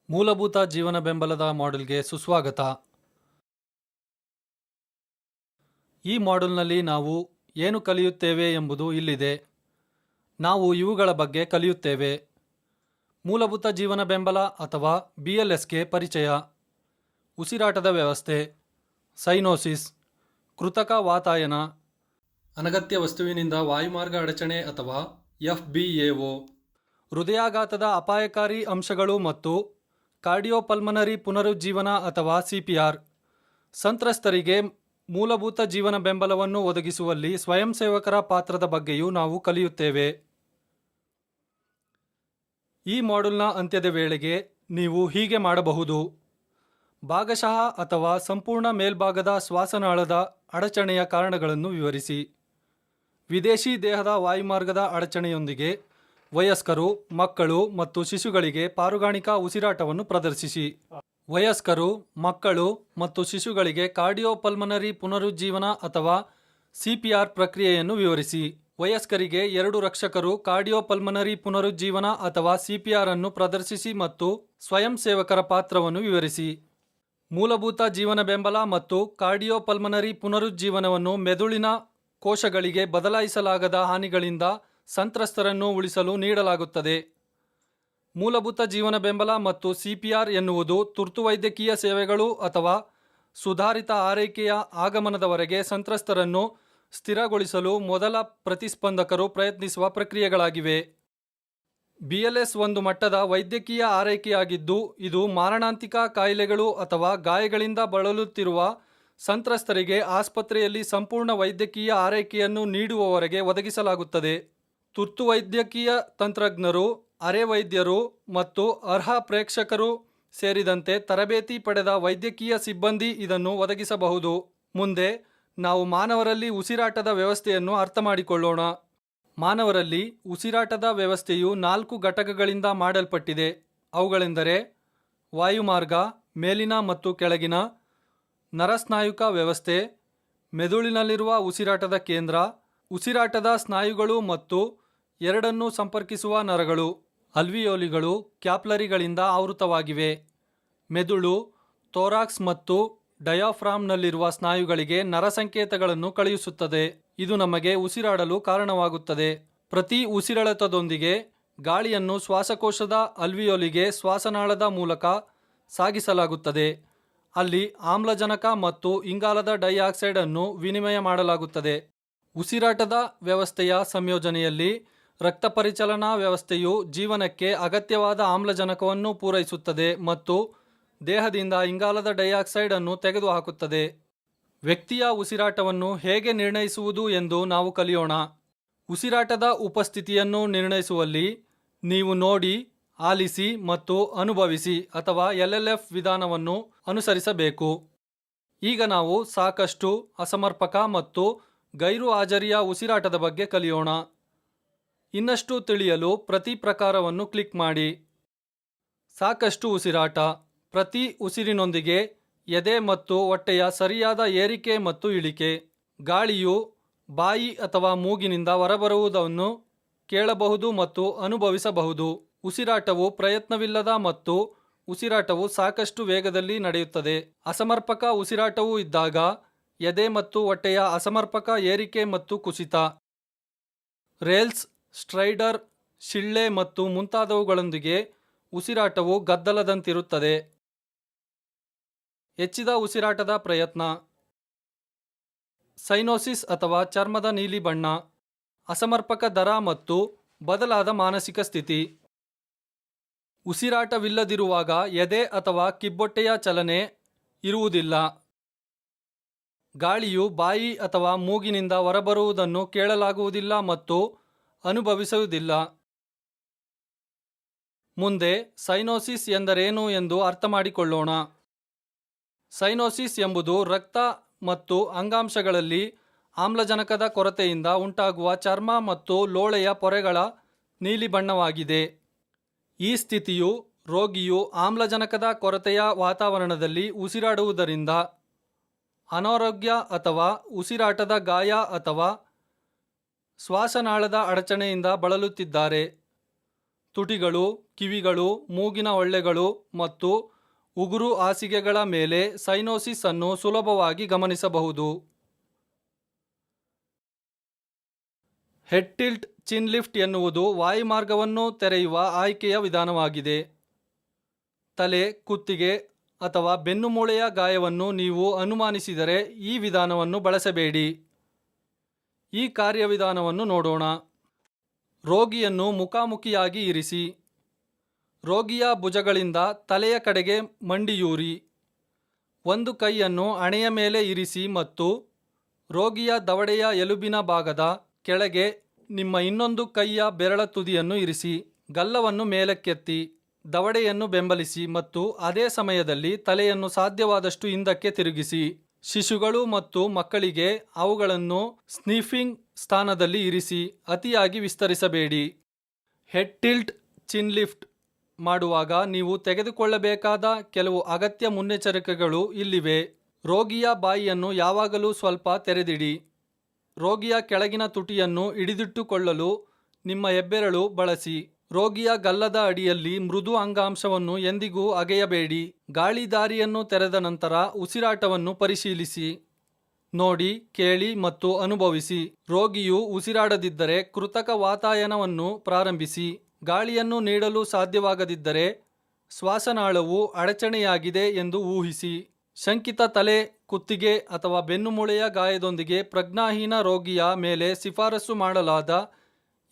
ಮೂಲಭೂತ ಜೀವನ ಬೆಂಬಲದ ಮಾಡ್ಯೂಲ್ಗೆ ಸುಸ್ವಾಗತ. ಈ ಮಾಡ್ಯೂಲ್ನಲ್ಲಿ ನಾವು ಏನು ಕಲಿಯುತ್ತೇವೆ ಎಂಬುದು ಇಲ್ಲಿದೆ. ನಾವು ಇವುಗಳ ಬಗ್ಗೆ ಕಲಿಯುತ್ತೇವೆ. ಮೂಲಭೂತ ಜೀವನ ಬೆಂಬಲ ಅಥವಾ BLSಗೆ ಪರಿಚಯ, ಉಸಿರಾಟದ ವ್ಯವಸ್ಥೆ, ಸೈನೋಸಿಸ್, ಕೃತಕ ವಾತಾಯನ, ಅನಗತ್ಯ ವಸ್ತುವಿನಿಂದ ವಾಯುಮಾರ್ಗ ಅಡಚಣೆ ಅಥವಾ FBAO, ಹೃದಯಾಘಾತದ ಅಪಾಯಕಾರಿ ಅಂಶಗಳು ಮತ್ತು ಕಾರ್ಡಿಯೋಪಲ್ಮನರಿ ಪುನರುಜ್ಜೀವನ ಅಥವಾ CPR, ಸಂತ್ರಸ್ತರಿಗೆ ಮೂಲಭೂತ ಜೀವನ ಬೆಂಬಲವನ್ನು ಒದಗಿಸುವಲ್ಲಿ ಸ್ವಯಂ ಸೇವಕರ ಪಾತ್ರದ ಬಗ್ಗೆಯೂ ನಾವು ಕಲಿಯುತ್ತೇವೆ. ಈ ಮಾಡ್ಯೂಲ್ನ ಅಂತ್ಯದ ವೇಳೆಗೆ ನೀವು ಹೀಗೆ ಮಾಡಬಹುದು: ಭಾಗಶಃ ಅಥವಾ ಸಂಪೂರ್ಣ ಮೇಲ್ಭಾಗದ ಶ್ವಾಸನಾಳದ ಅಡಚಣೆಯ ಕಾರಣಗಳನ್ನು ವಿವರಿಸಿ. ವಿದೇಶಿ ದೇಹದ ವಾಯುಮಾರ್ಗದ ಅಡಚಣೆಯೊಂದಿಗೆ ವಯಸ್ಕರು, ಮಕ್ಕಳು ಮತ್ತು ಶಿಶುಗಳಿಗೆ ಪಾರುಗಾಣಿಕಾ ಉಸಿರಾಟವನ್ನು ಪ್ರದರ್ಶಿಸಿ. ವಯಸ್ಕರು, ಮಕ್ಕಳು ಮತ್ತು ಶಿಶುಗಳಿಗೆ ಕಾರ್ಡಿಯೋಪಲ್ಮನರಿ ಪುನರುಜ್ಜೀವನ ಅಥವಾ CPR ಪ್ರಕ್ರಿಯೆಯನ್ನು ವಿವರಿಸಿ. ವಯಸ್ಕರಿಗೆ 2 ರಕ್ಷಕರು ಕಾರ್ಡಿಯೋಪಲ್ಮನರಿ ಪುನರುಜ್ಜೀವನ ಅಥವಾ CPR ಅನ್ನು ಪ್ರದರ್ಶಿಸಿ ಮತ್ತು ಸ್ವಯಂ ಸೇವಕರ ಪಾತ್ರವನ್ನು ವಿವರಿಸಿ. ಮೂಲಭೂತ ಜೀವನ ಬೆಂಬಲ ಮತ್ತು ಕಾರ್ಡಿಯೋಪಲ್ಮನರಿ ಪುನರುಜ್ಜೀವನವನ್ನು ಮೆದುಳಿನ ಕೋಶಗಳಿಗೆ ಬದಲಾಯಿಸಲಾಗದ ಹಾನಿಗಳಿಂದ ಸಂತ್ರಸ್ತರನ್ನು ಉಳಿಸಲು ನೀಡಲಾಗುತ್ತದೆ. ಮೂಲಭೂತ ಜೀವನ ಬೆಂಬಲ ಮತ್ತು CPR ಎನ್ನುವುದು ತುರ್ತು ವೈದ್ಯಕೀಯ ಸೇವೆಗಳು ಅಥವಾ ಸುಧಾರಿತ ಆರೈಕೆಯ ಆಗಮನದವರೆಗೆ ಸಂತ್ರಸ್ತರನ್ನು ಸ್ಥಿರಗೊಳಿಸಲು ಮೊದಲ ಪ್ರತಿಸ್ಪಂದಕರು ಪ್ರಯತ್ನಿಸುವ ಪ್ರಕ್ರಿಯೆಗಳಾಗಿವೆ. BLS ಒಂದು ಮಟ್ಟದ ವೈದ್ಯಕೀಯ ಆರೈಕೆಯಾಗಿದ್ದು, ಇದು ಮಾರಣಾಂತಿಕ ಕಾಯಿಲೆಗಳು ಅಥವಾ ಗಾಯಗಳಿಂದ ಬಳಲುತ್ತಿರುವ ಸಂತ್ರಸ್ತರಿಗೆ ಆಸ್ಪತ್ರೆಯಲ್ಲಿ ಸಂಪೂರ್ಣ ವೈದ್ಯಕೀಯ ಆರೈಕೆಯನ್ನು ನೀಡುವವರೆಗೆ ಒದಗಿಸಲಾಗುತ್ತದೆ. ತುರ್ತು ವೈದ್ಯಕೀಯ ತಂತ್ರಜ್ಞರು, ಅರೆ ವೈದ್ಯರು ಮತ್ತು ಅರ್ಹ ಪ್ರೇಕ್ಷಕರು ಸೇರಿದಂತೆ ತರಬೇತಿ ಪಡೆದ ವೈದ್ಯಕೀಯ ಸಿಬ್ಬಂದಿ ಇದನ್ನು ಒದಗಿಸಬಹುದು. ಮುಂದೆ ನಾವು ಮಾನವರಲ್ಲಿ ಉಸಿರಾಟದ ವ್ಯವಸ್ಥೆಯನ್ನು ಅರ್ಥಮಾಡಿಕೊಳ್ಳೋಣ. ಮಾನವರಲ್ಲಿ ಉಸಿರಾಟದ ವ್ಯವಸ್ಥೆಯು 4 ಘಟಕಗಳಿಂದ ಮಾಡಲ್ಪಟ್ಟಿದೆ. ಅವುಗಳೆಂದರೆ ವಾಯುಮಾರ್ಗ, ಮೇಲಿನ ಮತ್ತು ಕೆಳಗಿನ, ನರಸ್ನಾಯುಕ ವ್ಯವಸ್ಥೆ, ಮೆದುಳಿನಲ್ಲಿರುವ ಉಸಿರಾಟದ ಕೇಂದ್ರ, ಉಸಿರಾಟದ ಸ್ನಾಯುಗಳು ಮತ್ತು ಎರಡನ್ನೂ ಸಂಪರ್ಕಿಸುವ ನರಗಳು. ಅಲ್ವಿಯೋಲಿಗಳು ಕ್ಯಾಪ್ಲರಿಗಳಿಂದ ಆವೃತವಾಗಿವೆ. ಮೆದುಳು, ಥೋರಾಕ್ಸ್ ಮತ್ತು ಡಯಾಫ್ರಾಮ್ನಲ್ಲಿರುವ ಸ್ನಾಯುಗಳಿಗೆ ನರ ಸಂಕೇತಗಳನ್ನು ಕಳುಹಿಸುತ್ತದೆ. ಇದು ನಮಗೆ ಉಸಿರಾಡಲು ಕಾರಣವಾಗುತ್ತದೆ. ಪ್ರತಿ ಉಸಿರೆಳೆತದೊಂದಿಗೆ ಗಾಳಿಯನ್ನು ಶ್ವಾಸಕೋಶದ ಅಲ್ವಿಯೋಲಿಗೆ ಶ್ವಾಸನಾಳದ ಮೂಲಕ ಸಾಗಿಸಲಾಗುತ್ತದೆ. ಅಲ್ಲಿ ಆಮ್ಲಜನಕ ಮತ್ತು ಇಂಗಾಲದ ಡೈಆಕ್ಸೈಡ್ ಅನ್ನು ವಿನಿಮಯ ಮಾಡಲಾಗುತ್ತದೆ. ಉಸಿರಾಟದ ವ್ಯವಸ್ಥೆಯ ಸಂಯೋಜನೆಯಲ್ಲಿ ರಕ್ತ ಪರಿಚಲನಾ ವ್ಯವಸ್ಥೆಯು ಜೀವನಕ್ಕೆ ಅಗತ್ಯವಾದ ಆಮ್ಲಜನಕವನ್ನು ಪೂರೈಸುತ್ತದೆ ಮತ್ತು ದೇಹದಿಂದ ಇಂಗಾಲದ ಡೈಆಕ್ಸೈಡ್ ಅನ್ನು ತೆಗೆದುಹಾಕುತ್ತದೆ. ವ್ಯಕ್ತಿಯ ಉಸಿರಾಟವನ್ನು ಹೇಗೆ ನಿರ್ಣಯಿಸುವುದು ಎಂದು ನಾವು ಕಲಿಯೋಣ. ಉಸಿರಾಟದ ಉಪಸ್ಥಿತಿಯನ್ನು ನಿರ್ಣಯಿಸುವಲ್ಲಿ ನೀವು ನೋಡಿ, ಆಲಿಸಿ ಮತ್ತು ಅನುಭವಿಸಿ ಅಥವಾ LLF ವಿಧಾನವನ್ನು ಅನುಸರಿಸಬೇಕು. ಈಗ ನಾವು ಸಾಕಷ್ಟು, ಅಸಮರ್ಪಕ ಮತ್ತು ಗೈರು ಹಾಜರಿಯ ಉಸಿರಾಟದ ಬಗ್ಗೆ ಕಲಿಯೋಣ. ಇನ್ನಷ್ಟು ತಿಳಿಯಲು ಪ್ರತಿ ಪ್ರಕಾರವನ್ನು ಕ್ಲಿಕ್ ಮಾಡಿ. ಸಾಕಷ್ಟು ಉಸಿರಾಟ: ಪ್ರತಿ ಉಸಿರಿನೊಂದಿಗೆ ಎದೆ ಮತ್ತು ಹೊಟ್ಟೆಯ ಸರಿಯಾದ ಏರಿಕೆ ಮತ್ತು ಇಳಿಕೆ. ಗಾಳಿಯು ಬಾಯಿ ಅಥವಾ ಮೂಗಿನಿಂದ ಹೊರಬರುವುದನ್ನು ಕೇಳಬಹುದು ಮತ್ತು ಅನುಭವಿಸಬಹುದು. ಉಸಿರಾಟವು ಪ್ರಯತ್ನವಿಲ್ಲದ ಮತ್ತು ಉಸಿರಾಟವು ಸಾಕಷ್ಟು ವೇಗದಲ್ಲಿ ನಡೆಯುತ್ತದೆ. ಅಸಮರ್ಪಕ ಉಸಿರಾಟವು ಇದ್ದಾಗ ಎದೆ ಮತ್ತು ಹೊಟ್ಟೆಯ ಅಸಮರ್ಪಕ ಏರಿಕೆ ಮತ್ತು ಕುಸಿತ. ರೇಲ್ಸ್, ಸ್ಟ್ರೈಡರ್, ಶಿಳ್ಳೆ ಮತ್ತು ಮುಂತಾದವುಗಳೊಂದಿಗೆ ಉಸಿರಾಟವು ಗದ್ದಲದಂತಿರುತ್ತದೆ. ಹೆಚ್ಚಿದ ಉಸಿರಾಟದ ಪ್ರಯತ್ನ. ಸೈನೋಸಿಸ್ ಅಥವಾ ಚರ್ಮದ ನೀಲಿ ಬಣ್ಣ, ಅಸಮರ್ಪಕ ದರ ಮತ್ತು ಬದಲಾದ ಮಾನಸಿಕ ಸ್ಥಿತಿ. ಉಸಿರಾಟವಿಲ್ಲದಿರುವಾಗ ಎದೆ ಅಥವಾ ಕಿಬ್ಬೊಟ್ಟೆಯ ಚಲನೆ ಇರುವುದಿಲ್ಲ. ಗಾಳಿಯು ಬಾಯಿ ಅಥವಾ ಮೂಗಿನಿಂದ ಹೊರಬರುವುದನ್ನು ಕೇಳಲಾಗುವುದಿಲ್ಲ ಮತ್ತು ಅನುಭವಿಸುವುದಿಲ್ಲ. ಮುಂದೆ ಸೈನೋಸಿಸ್ ಎಂದರೇನು ಎಂದು ಅರ್ಥಮಾಡಿಕೊಳ್ಳೋಣ. ಸೈನೋಸಿಸ್ ಎಂಬುದು ರಕ್ತ ಮತ್ತು ಅಂಗಾಂಶಗಳಲ್ಲಿ ಆಮ್ಲಜನಕದ ಕೊರತೆಯಿಂದ ಉಂಟಾಗುವ ಚರ್ಮ ಮತ್ತು ಲೋಳೆಯ ಪೊರೆಗಳ ನೀಲಿ ಬಣ್ಣವಾಗಿದೆ. ಈ ಸ್ಥಿತಿಯು ರೋಗಿಯು ಆಮ್ಲಜನಕದ ಕೊರತೆಯ ವಾತಾವರಣದಲ್ಲಿ ಉಸಿರಾಡುವುದರಿಂದ, ಅನಾರೋಗ್ಯ ಅಥವಾ ಉಸಿರಾಟದ ಗಾಯ ಅಥವಾ ಶ್ವಾಸನಾಳದ ಅಡಚಣೆಯಿಂದ ಬಳಲುತ್ತಿದ್ದಾರೆ. ತುಟಿಗಳು, ಕಿವಿಗಳು, ಮೂಗಿನ ಹೊಳ್ಳೆಗಳು ಮತ್ತು ಉಗುರು ಹಾಸಿಗೆಗಳ ಮೇಲೆ ಸೈನೋಸಿಸ್ ಅನ್ನು ಸುಲಭವಾಗಿ ಗಮನಿಸಬಹುದು. ಹೆಡ್ ಟಿಲ್ಟ್ ಚಿನ್ ಲಿಫ್ಟ್ ಎನ್ನುವುದು ವಾಯುಮಾರ್ಗವನ್ನು ತೆರೆಯುವ ಆಯ್ಕೆಯ ವಿಧಾನವಾಗಿದೆ. ತಲೆ, ಕುತ್ತಿಗೆ ಅಥವಾ ಬೆನ್ನುಮೂಳೆಯ ಗಾಯವನ್ನು ನೀವು ಅನುಮಾನಿಸಿದರೆ ಈ ವಿಧಾನವನ್ನು ಬಳಸಬೇಡಿ. ಈ ಕಾರ್ಯವಿಧಾನವನ್ನು ನೋಡೋಣ. ರೋಗಿಯನ್ನು ಮುಖಾಮುಖಿಯಾಗಿ ಇರಿಸಿ. ರೋಗಿಯ ಭುಜಗಳಿಂದ ತಲೆಯ ಕಡೆಗೆ ಮಂಡಿಯೂರಿ. ಒಂದು ಕೈಯನ್ನು ಹಣೆಯ ಮೇಲೆ ಇರಿಸಿ ಮತ್ತು ರೋಗಿಯ ದವಡೆಯ ಎಲುಬಿನ ಭಾಗದ ಕೆಳಗೆ ನಿಮ್ಮ ಇನ್ನೊಂದು ಕೈಯ ಬೆರಳ ತುದಿಯನ್ನು ಇರಿಸಿ. ಗಲ್ಲವನ್ನು ಮೇಲಕ್ಕೆತ್ತಿ ದವಡೆಯನ್ನು ಬೆಂಬಲಿಸಿ ಮತ್ತು ಅದೇ ಸಮಯದಲ್ಲಿ ತಲೆಯನ್ನು ಸಾಧ್ಯವಾದಷ್ಟು ಹಿಂದಕ್ಕೆ ತಿರುಗಿಸಿ. ಶಿಶುಗಳು ಮತ್ತು ಮಕ್ಕಳಿಗೆ ಅವುಗಳನ್ನು ಸ್ನಿಫಿಂಗ್ ಸ್ಥಾನದಲ್ಲಿ ಇರಿಸಿ. ಅತಿಯಾಗಿ ವಿಸ್ತರಿಸಬೇಡಿ. ಹೆಡ್ ಟಿಲ್ಟ್ ಚಿನ್ ಲಿಫ್ಟ್ ಮಾಡುವಾಗ ನೀವು ತೆಗೆದುಕೊಳ್ಳಬೇಕಾದ ಕೆಲವು ಅಗತ್ಯ ಮುನ್ನೆಚ್ಚರಿಕೆಗಳು ಇಲ್ಲಿವೆ. ರೋಗಿಯ ಬಾಯಿಯನ್ನು ಯಾವಾಗಲೂ ಸ್ವಲ್ಪ ತೆರೆದಿಡಿ. ರೋಗಿಯ ಕೆಳಗಿನ ತುಟಿಯನ್ನು ಹಿಡಿದಿಟ್ಟುಕೊಳ್ಳಲು ನಿಮ್ಮ ಹೆಬ್ಬೆರಳು ಬಳಸಿ. ರೋಗಿಯ ಗಲ್ಲದ ಅಡಿಯಲ್ಲಿ ಮೃದು ಅಂಗಾಂಶವನ್ನು ಎಂದಿಗೂ ಅಗೆಯಬೇಡಿ. ಗಾಳಿ ದಾರಿಯನ್ನು ತೆರೆದ ನಂತರ ಉಸಿರಾಟವನ್ನು ಪರಿಶೀಲಿಸಿ. ನೋಡಿ, ಕೇಳಿ ಮತ್ತು ಅನುಭವಿಸಿ. ರೋಗಿಯು ಉಸಿರಾಡದಿದ್ದರೆ ಕೃತಕ ವಾತಾಯನವನ್ನು ಪ್ರಾರಂಭಿಸಿ. ಗಾಳಿಯನ್ನು ನೀಡಲು ಸಾಧ್ಯವಾಗದಿದ್ದರೆ ಶ್ವಾಸನಾಳವು ಅಡಚಣೆಯಾಗಿದೆ ಎಂದು ಊಹಿಸಿ. ಶಂಕಿತ ತಲೆ, ಕುತ್ತಿಗೆ ಅಥವಾ ಬೆನ್ನುಮೂಳೆಯ ಗಾಯದೊಂದಿಗೆ ಪ್ರಜ್ಞಾಹೀನ ರೋಗಿಯ ಮೇಲೆ ಶಿಫಾರಸು ಮಾಡಲಾದ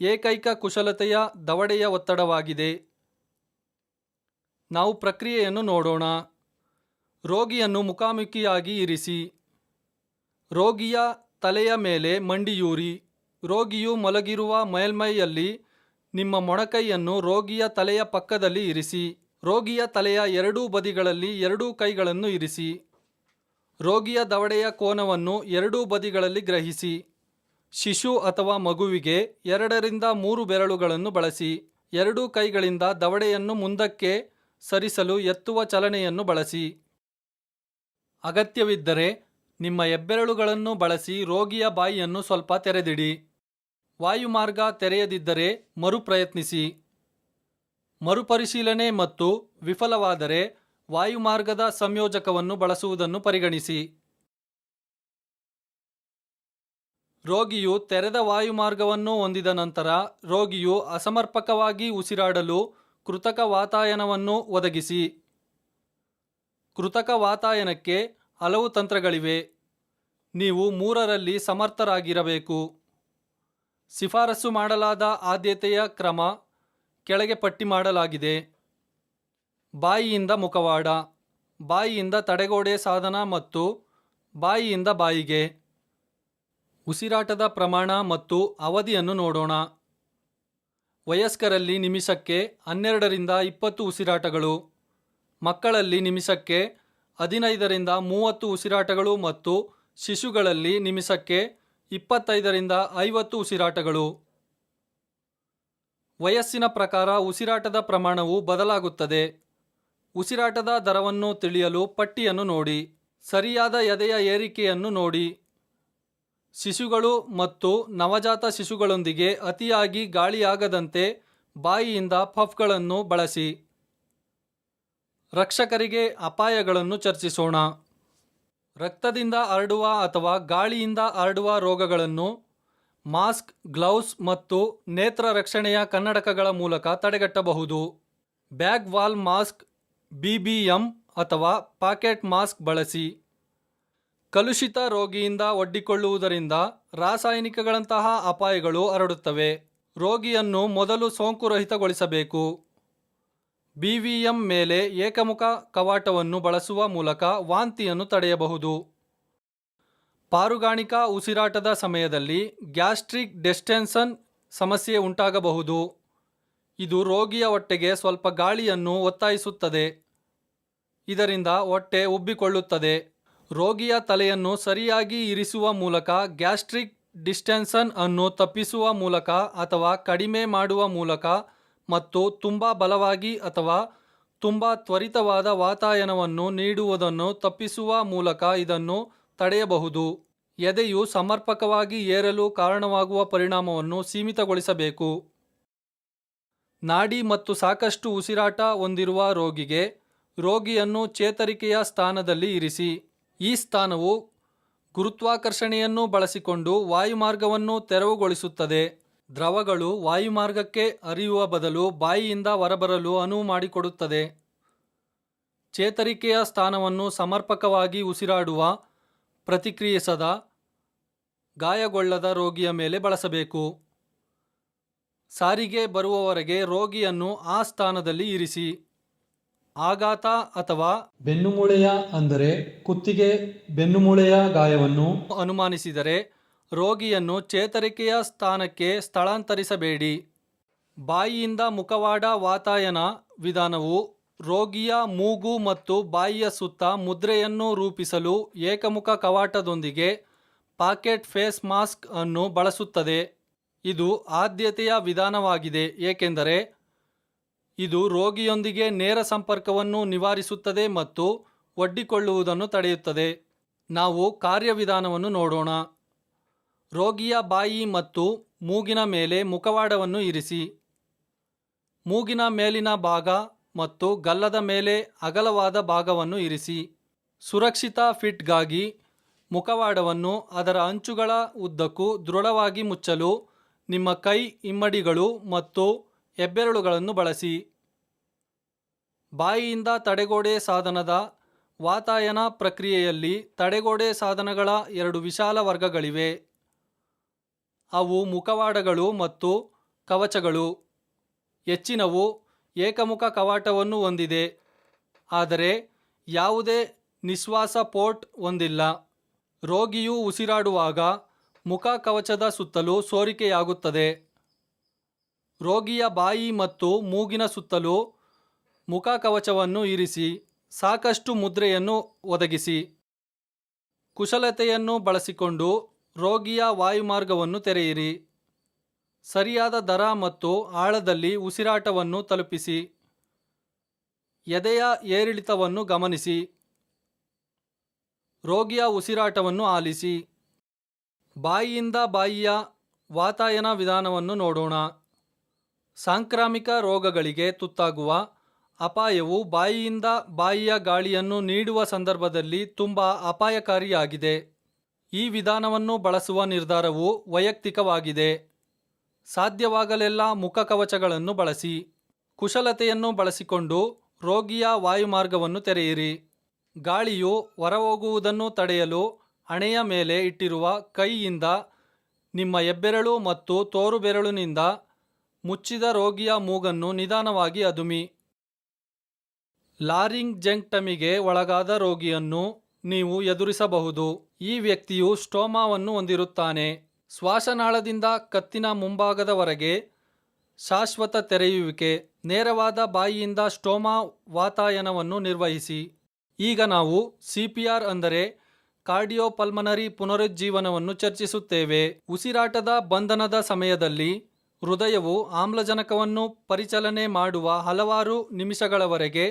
ಏಕೈಕ ಕುಶಲತೆಯ ದವಡೆಯ ಒತ್ತಡವಾಗಿದೆ. ನಾವು ಪ್ರಕ್ರಿಯೆಯನ್ನು ನೋಡೋಣ. ರೋಗಿಯನ್ನು ಮುಖಾಮುಖಿಯಾಗಿ ಇರಿಸಿ. ರೋಗಿಯ ತಲೆಯ ಮೇಲೆ ಮಂಡಿಯೂರಿ. ರೋಗಿಯು ಮಲಗಿರುವ ಮೇಲ್ಮೈಯಲ್ಲಿ ನಿಮ್ಮ ಮೊಣಕೈಯನ್ನು ರೋಗಿಯ ತಲೆಯ ಪಕ್ಕದಲ್ಲಿ ಇರಿಸಿ. ರೋಗಿಯ ತಲೆಯ ಎರಡೂ ಬದಿಗಳಲ್ಲಿ ಎರಡೂ ಕೈಗಳನ್ನು ಇರಿಸಿ. ರೋಗಿಯ ದವಡೆಯ ಕೋನವನ್ನು ಎರಡೂ ಬದಿಗಳಲ್ಲಿ ಗ್ರಹಿಸಿ. ಶಿಶು ಅಥವಾ ಮಗುವಿಗೆ 2 3 ಬೆರಳುಗಳನ್ನು ಬಳಸಿ. ಎರಡೂ ಕೈಗಳಿಂದ ದವಡೆಯನ್ನು ಮುಂದಕ್ಕೆ ಸರಿಸಲು ಎತ್ತುವ ಚಲನೆಯನ್ನು ಬಳಸಿ. ಅಗತ್ಯವಿದ್ದರೆ ನಿಮ್ಮ ಹೆಬ್ಬೆರಳುಗಳನ್ನು ಬಳಸಿ ರೋಗಿಯ ಬಾಯಿಯನ್ನು ಸ್ವಲ್ಪ ತೆರೆದಿಡಿ. ವಾಯುಮಾರ್ಗ ತೆರೆಯದಿದ್ದರೆ ಮರುಪ್ರಯತ್ನಿಸಿ. ಮರುಪರಿಶೀಲನೆ ಮತ್ತು ವಿಫಲವಾದರೆ ವಾಯುಮಾರ್ಗದ ಸಂಯೋಜಕವನ್ನು ಬಳಸುವುದನ್ನು ಪರಿಗಣಿಸಿ. ರೋಗಿಯು ತೆರೆದ ವಾಯುಮಾರ್ಗವನ್ನು ಹೊಂದಿದ ನಂತರ ರೋಗಿಯು ಅಸಮರ್ಪಕವಾಗಿ ಉಸಿರಾಡಲು ಕೃತಕ ವಾತಾಯನವನ್ನು ಒದಗಿಸಿ. ಕೃತಕ ವಾತಾಯನಕ್ಕೆ ಹಲವು ತಂತ್ರಗಳಿವೆ. ನೀವು 3ರಲ್ಲಿ ಸಮರ್ಥರಾಗಿರಬೇಕು. ಶಿಫಾರಸು ಮಾಡಲಾದ ಆದ್ಯತೆಯ ಕ್ರಮ ಕೆಳಗೆ ಪಟ್ಟಿ ಮಾಡಲಾಗಿದೆ. ಬಾಯಿಯಿಂದ ಮುಖವಾಡ, ಬಾಯಿಯಿಂದ ತಡೆಗೋಡೆ ಸಾಧನ ಮತ್ತು ಬಾಯಿಯಿಂದ ಬಾಯಿಗೆ. ಉಸಿರಾಟದ ಪ್ರಮಾಣ ಮತ್ತು ಅವಧಿಯನ್ನು ನೋಡೋಣ. ವಯಸ್ಕರಲ್ಲಿ ನಿಮಿಷಕ್ಕೆ 12ರಿಂದ 20 ಉಸಿರಾಟಗಳು, ಮಕ್ಕಳಲ್ಲಿ ನಿಮಿಷಕ್ಕೆ 15ರಿಂದ 30 ಉಸಿರಾಟಗಳು ಮತ್ತು ಶಿಶುಗಳಲ್ಲಿ ನಿಮಿಷಕ್ಕೆ 25ರಿಂದ 50 ಉಸಿರಾಟಗಳು. ವಯಸ್ಸಿನ ಪ್ರಕಾರ ಉಸಿರಾಟದ ಪ್ರಮಾಣವು ಬದಲಾಗುತ್ತದೆ. ಉಸಿರಾಟದ ದರವನ್ನು ತಿಳಿಯಲು ಪಟ್ಟಿಯನ್ನು ನೋಡಿ. ಸರಿಯಾದ ಎದೆಯ ಏರಿಕೆಯನ್ನು ನೋಡಿ. ಶಿಶುಗಳು ಮತ್ತು ನವಜಾತ ಶಿಶುಗಳೊಂದಿಗೆ ಅತಿಯಾಗಿ ಗಾಳಿಯಾಗದಂತೆ ಬಾಯಿಯಿಂದ ಪಫ್ಗಳನ್ನು ಬಳಸಿ. ರಕ್ಷಕರಿಗೆ ಅಪಾಯಗಳನ್ನು ಚರ್ಚಿಸೋಣ. ರಕ್ತದಿಂದ ಹರಡುವ ಅಥವಾ ಗಾಳಿಯಿಂದ ಹರಡುವ ರೋಗಗಳನ್ನು ಮಾಸ್ಕ್, ಗ್ಲೌಸ್ ಮತ್ತು ನೇತ್ರ ರಕ್ಷಣೆಯ ಕನ್ನಡಕಗಳ ಮೂಲಕ ತಡೆಗಟ್ಟಬಹುದು. ಬ್ಯಾಗ್ ವಾಲ್ ಮಾಸ್ಕ್, BBM ಅಥವಾ ಪಾಕೆಟ್ ಮಾಸ್ಕ್ ಬಳಸಿ. ಕಲುಷಿತ ರೋಗಿಯಿಂದ ಒಡ್ಡಿಕೊಳ್ಳುವುದರಿಂದ ರಾಸಾಯನಿಕಗಳಂತಹ ಅಪಾಯಗಳು ಹರಡುತ್ತವೆ. ರೋಗಿಯನ್ನು ಮೊದಲು ಸೋಂಕುರಹಿತಗೊಳಿಸಬೇಕು. BVM ಮೇಲೆ ಏಕಮುಖ ಕವಾಟವನ್ನು ಬಳಸುವ ಮೂಲಕ ವಾಂತಿಯನ್ನು ತಡೆಯಬಹುದು. ಪಾರುಗಾಣಿಕಾ ಉಸಿರಾಟದ ಸಮಯದಲ್ಲಿ ಗ್ಯಾಸ್ಟ್ರಿಕ್ ಡಿಸ್ಟೆನ್ಷನ್ ಸಮಸ್ಯೆ ಉಂಟಾಗಬಹುದು. ಇದು ರೋಗಿಯ ಹೊಟ್ಟೆಗೆ ಸ್ವಲ್ಪ ಗಾಳಿಯನ್ನು ಒತ್ತಾಯಿಸುತ್ತದೆ. ಇದರಿಂದ ಹೊಟ್ಟೆ ಉಬ್ಬಿಕೊಳ್ಳುತ್ತದೆ. ರೋಗಿಯ ತಲೆಯನ್ನು ಸರಿಯಾಗಿ ಇರಿಸುವ ಮೂಲಕ ಗ್ಯಾಸ್ಟ್ರಿಕ್ ಡಿಸ್ಟೆನ್ಷನ್ ಅನ್ನು ತಪ್ಪಿಸುವ ಮೂಲಕ ಅಥವಾ ಕಡಿಮೆ ಮಾಡುವ ಮೂಲಕ ಮತ್ತು ತುಂಬ ಬಲವಾಗಿ ಅಥವಾ ತುಂಬ ತ್ವರಿತವಾದ ವಾತಾಯನವನ್ನು ನೀಡುವುದನ್ನು ತಪ್ಪಿಸುವ ಮೂಲಕ ಇದನ್ನು ತಡೆಯಬಹುದು. ಎದೆಯು ಸಮರ್ಪಕವಾಗಿ ಏರಲು ಕಾರಣವಾಗುವ ಪರಿಣಾಮವನ್ನು ಸೀಮಿತಗೊಳಿಸಬೇಕು. ನಾಡಿ ಮತ್ತು ಸಾಕಷ್ಟು ಉಸಿರಾಟ ಹೊಂದಿರುವ ರೋಗಿಗೆ ರೋಗಿಯನ್ನು ಚೇತರಿಕೆಯ ಸ್ಥಾನದಲ್ಲಿ ಇರಿಸಿ. ಈ ಸ್ಥಾನವು ಗುರುತ್ವಾಕರ್ಷಣೆಯನ್ನು ಬಳಸಿಕೊಂಡು ವಾಯುಮಾರ್ಗವನ್ನು ತೆರವುಗೊಳಿಸುತ್ತದೆ. ದ್ರವಗಳು ವಾಯುಮಾರ್ಗಕ್ಕೆ ಹರಿಯುವ ಬದಲು ಬಾಯಿಯಿಂದ ಹೊರಬರಲು ಅನುವು ಮಾಡಿಕೊಡುತ್ತದೆ. ಚೇತರಿಕೆಯ ಸ್ಥಾನವನ್ನು ಸಮರ್ಪಕವಾಗಿ ಉಸಿರಾಡುವ, ಪ್ರತಿಕ್ರಿಯಿಸದ, ಗಾಯಗೊಳ್ಳದ ರೋಗಿಯ ಮೇಲೆ ಬಳಸಬೇಕು. ಸಾರಿಗೆ ಬರುವವರೆಗೆ ರೋಗಿಯನ್ನು ಆ ಸ್ಥಾನದಲ್ಲಿ ಇರಿಸಿ. ಆಘಾತ ಅಥವಾ ಬೆನ್ನುಮೂಳೆಯ ಅಂದರೆ ಕುತ್ತಿಗೆ ಬೆನ್ನುಮೂಳೆಯ ಗಾಯವನ್ನು ಅನುಮಾನಿಸಿದರೆ ರೋಗಿಯನ್ನು ಚೇತರಿಕೆಯ ಸ್ಥಾನಕ್ಕೆ ಸ್ಥಳಾಂತರಿಸಬೇಡಿ. ಬಾಯಿಯಿಂದ ಮುಖವಾಡ ವಾತಾಯನ ವಿಧಾನವು ರೋಗಿಯ ಮೂಗು ಮತ್ತು ಬಾಯಿಯ ಸುತ್ತ ಮುದ್ರೆಯನ್ನು ರೂಪಿಸಲು ಏಕಮುಖ ಕವಾಟದೊಂದಿಗೆ ಪಾಕೆಟ್ ಫೇಸ್ ಮಾಸ್ಕ್ ಅನ್ನು ಬಳಸುತ್ತದೆ. ಇದು ಆದ್ಯತೆಯ ವಿಧಾನವಾಗಿದೆ ಏಕೆಂದರೆ ಇದು ರೋಗಿಯೊಂದಿಗೆ ನೇರ ಸಂಪರ್ಕವನ್ನು ನಿವಾರಿಸುತ್ತದೆ ಮತ್ತು ಒಡ್ಡಿಕೊಳ್ಳುವುದನ್ನು ತಡೆಯುತ್ತದೆ. ನಾವು ಕಾರ್ಯವಿಧಾನವನ್ನು ನೋಡೋಣ. ರೋಗಿಯ ಬಾಯಿ ಮತ್ತು ಮೂಗಿನ ಮೇಲೆ ಮುಖವಾಡವನ್ನು ಇರಿಸಿ. ಮೂಗಿನ ಮೇಲಿನ ಭಾಗ ಮತ್ತು ಗಲ್ಲದ ಮೇಲೆ ಅಗಲವಾದ ಭಾಗವನ್ನು ಇರಿಸಿ. ಸುರಕ್ಷಿತ ಫಿಟ್ಗಾಗಿ ಮುಖವಾಡವನ್ನು ಅದರ ಅಂಚುಗಳ ಉದ್ದಕ್ಕೂ ದೃಢವಾಗಿ ಮುಚ್ಚಲು ನಿಮ್ಮ ಕೈ ಹಿಮ್ಮಡಿಗಳು ಮತ್ತು ಹೆಬ್ಬೆರಳುಗಳನ್ನು ಬಳಸಿ. ಬಾಯಿಯಿಂದ ತಡೆಗೋಡೆ ಸಾಧನದ ವಾತಾಯನ ಪ್ರಕ್ರಿಯೆಯಲ್ಲಿ ತಡೆಗೋಡೆ ಸಾಧನಗಳ 2 ವಿಶಾಲ ವರ್ಗಗಳಿವೆ. ಅವು ಮುಖವಾಡಗಳು ಮತ್ತು ಕವಚಗಳು. ಹೆಚ್ಚಿನವು ಏಕಮುಖ ಕವಾಟವನ್ನು ಹೊಂದಿದೆ, ಆದರೆ ಯಾವುದೇ ನಿಶ್ವಾಸ ಪೋರ್ಟ್ ಹೊಂದಿಲ್ಲ. ರೋಗಿಯು ಉಸಿರಾಡುವಾಗ ಮುಖ ಕವಚದ ಸುತ್ತಲೂ ಸೋರಿಕೆಯಾಗುತ್ತದೆ. ರೋಗಿಯ ಬಾಯಿ ಮತ್ತು ಮೂಗಿನ ಸುತ್ತಲೂ ಮುಖ ಕವಚವನ್ನು ಇರಿಸಿ ಸಾಕಷ್ಟು ಮುದ್ರೆಯನ್ನು ಒದಗಿಸಿ. ಕುಶಲತೆಯನ್ನು ಬಳಸಿಕೊಂಡು ರೋಗಿಯ ವಾಯುಮಾರ್ಗವನ್ನು ತೆರೆಯಿರಿ. ಸರಿಯಾದ ದರ ಮತ್ತು ಆಳದಲ್ಲಿ ಉಸಿರಾಟವನ್ನು ತಲುಪಿಸಿ. ಎದೆಯ ಏರಿಳಿತವನ್ನು ಗಮನಿಸಿ. ರೋಗಿಯ ಉಸಿರಾಟವನ್ನು ಆಲಿಸಿ. ಬಾಯಿಯಿಂದ ಬಾಯಿಯ ವಾತಾಯನ ವಿಧಾನವನ್ನು ನೋಡೋಣ. ಸಾಂಕ್ರಾಮಿಕ ರೋಗಗಳಿಗೆ ತುತ್ತಾಗುವ ಅಪಾಯವು ಬಾಯಿಯಿಂದ ಬಾಯಿಯ ಗಾಳಿಯನ್ನು ನೀಡುವ ಸಂದರ್ಭದಲ್ಲಿ ತುಂಬ ಅಪಾಯಕಾರಿಯಾಗಿದೆ. ಈ ವಿಧಾನವನ್ನು ಬಳಸುವ ನಿರ್ಧಾರವು ವೈಯಕ್ತಿಕವಾಗಿದೆ. ಸಾಧ್ಯವಾಗಲೆಲ್ಲ ಮುಖಕವಚಗಳನ್ನು ಬಳಸಿ. ಕುಶಲತೆಯನ್ನು ಬಳಸಿಕೊಂಡು ರೋಗಿಯ ವಾಯುಮಾರ್ಗವನ್ನು ತೆರೆಯಿರಿ. ಗಾಳಿಯು ಹೊರಹೋಗುವುದನ್ನು ತಡೆಯಲು ಹಣೆಯ ಮೇಲೆ ಇಟ್ಟಿರುವ ಕೈಯಿಂದ ನಿಮ್ಮ ಹೆಬ್ಬೆರಳು ಮತ್ತು ತೋರು ಬೆರಳಿನಿಂದ ಮುಚ್ಚಿದ ರೋಗಿಯ ಮೂಗನ್ನು ನಿಧಾನವಾಗಿ ಅದುಮಿ. ಲಾರಿಂಜೆಕ್ಟಮಿಗೆ ಒಳಗಾದ ರೋಗಿಯನ್ನು ನೀವು ಎದುರಿಸಬಹುದು. ಈ ವ್ಯಕ್ತಿಯು ಸ್ಟೋಮಾವನ್ನು ಹೊಂದಿರುತ್ತಾನೆ. ಶ್ವಾಸನಾಳದಿಂದ ಕತ್ತಿನ ಮುಂಭಾಗದವರೆಗೆ ಶಾಶ್ವತ ತೆರೆಯುವಿಕೆ. ನೇರವಾದ ಬಾಯಿಯಿಂದ ಸ್ಟೋಮಾ ವಾತಾಯನವನ್ನು ನಿರ್ವಹಿಸಿ. ಈಗ ನಾವು CPR ಅಂದರೆ ಕಾರ್ಡಿಯೋಪಲ್ಮನರಿ ಪುನರುಜ್ಜೀವನವನ್ನು ಚರ್ಚಿಸುತ್ತೇವೆ. ಉಸಿರಾಟದ ಬಂಧನದ ಸಮಯದಲ್ಲಿ ಹೃದಯವು ಆಮ್ಲಜನಕವನ್ನು ಪರಿಚಲನೆ ಮಾಡುವ ಹಲವಾರು ನಿಮಿಷಗಳವರೆಗೆ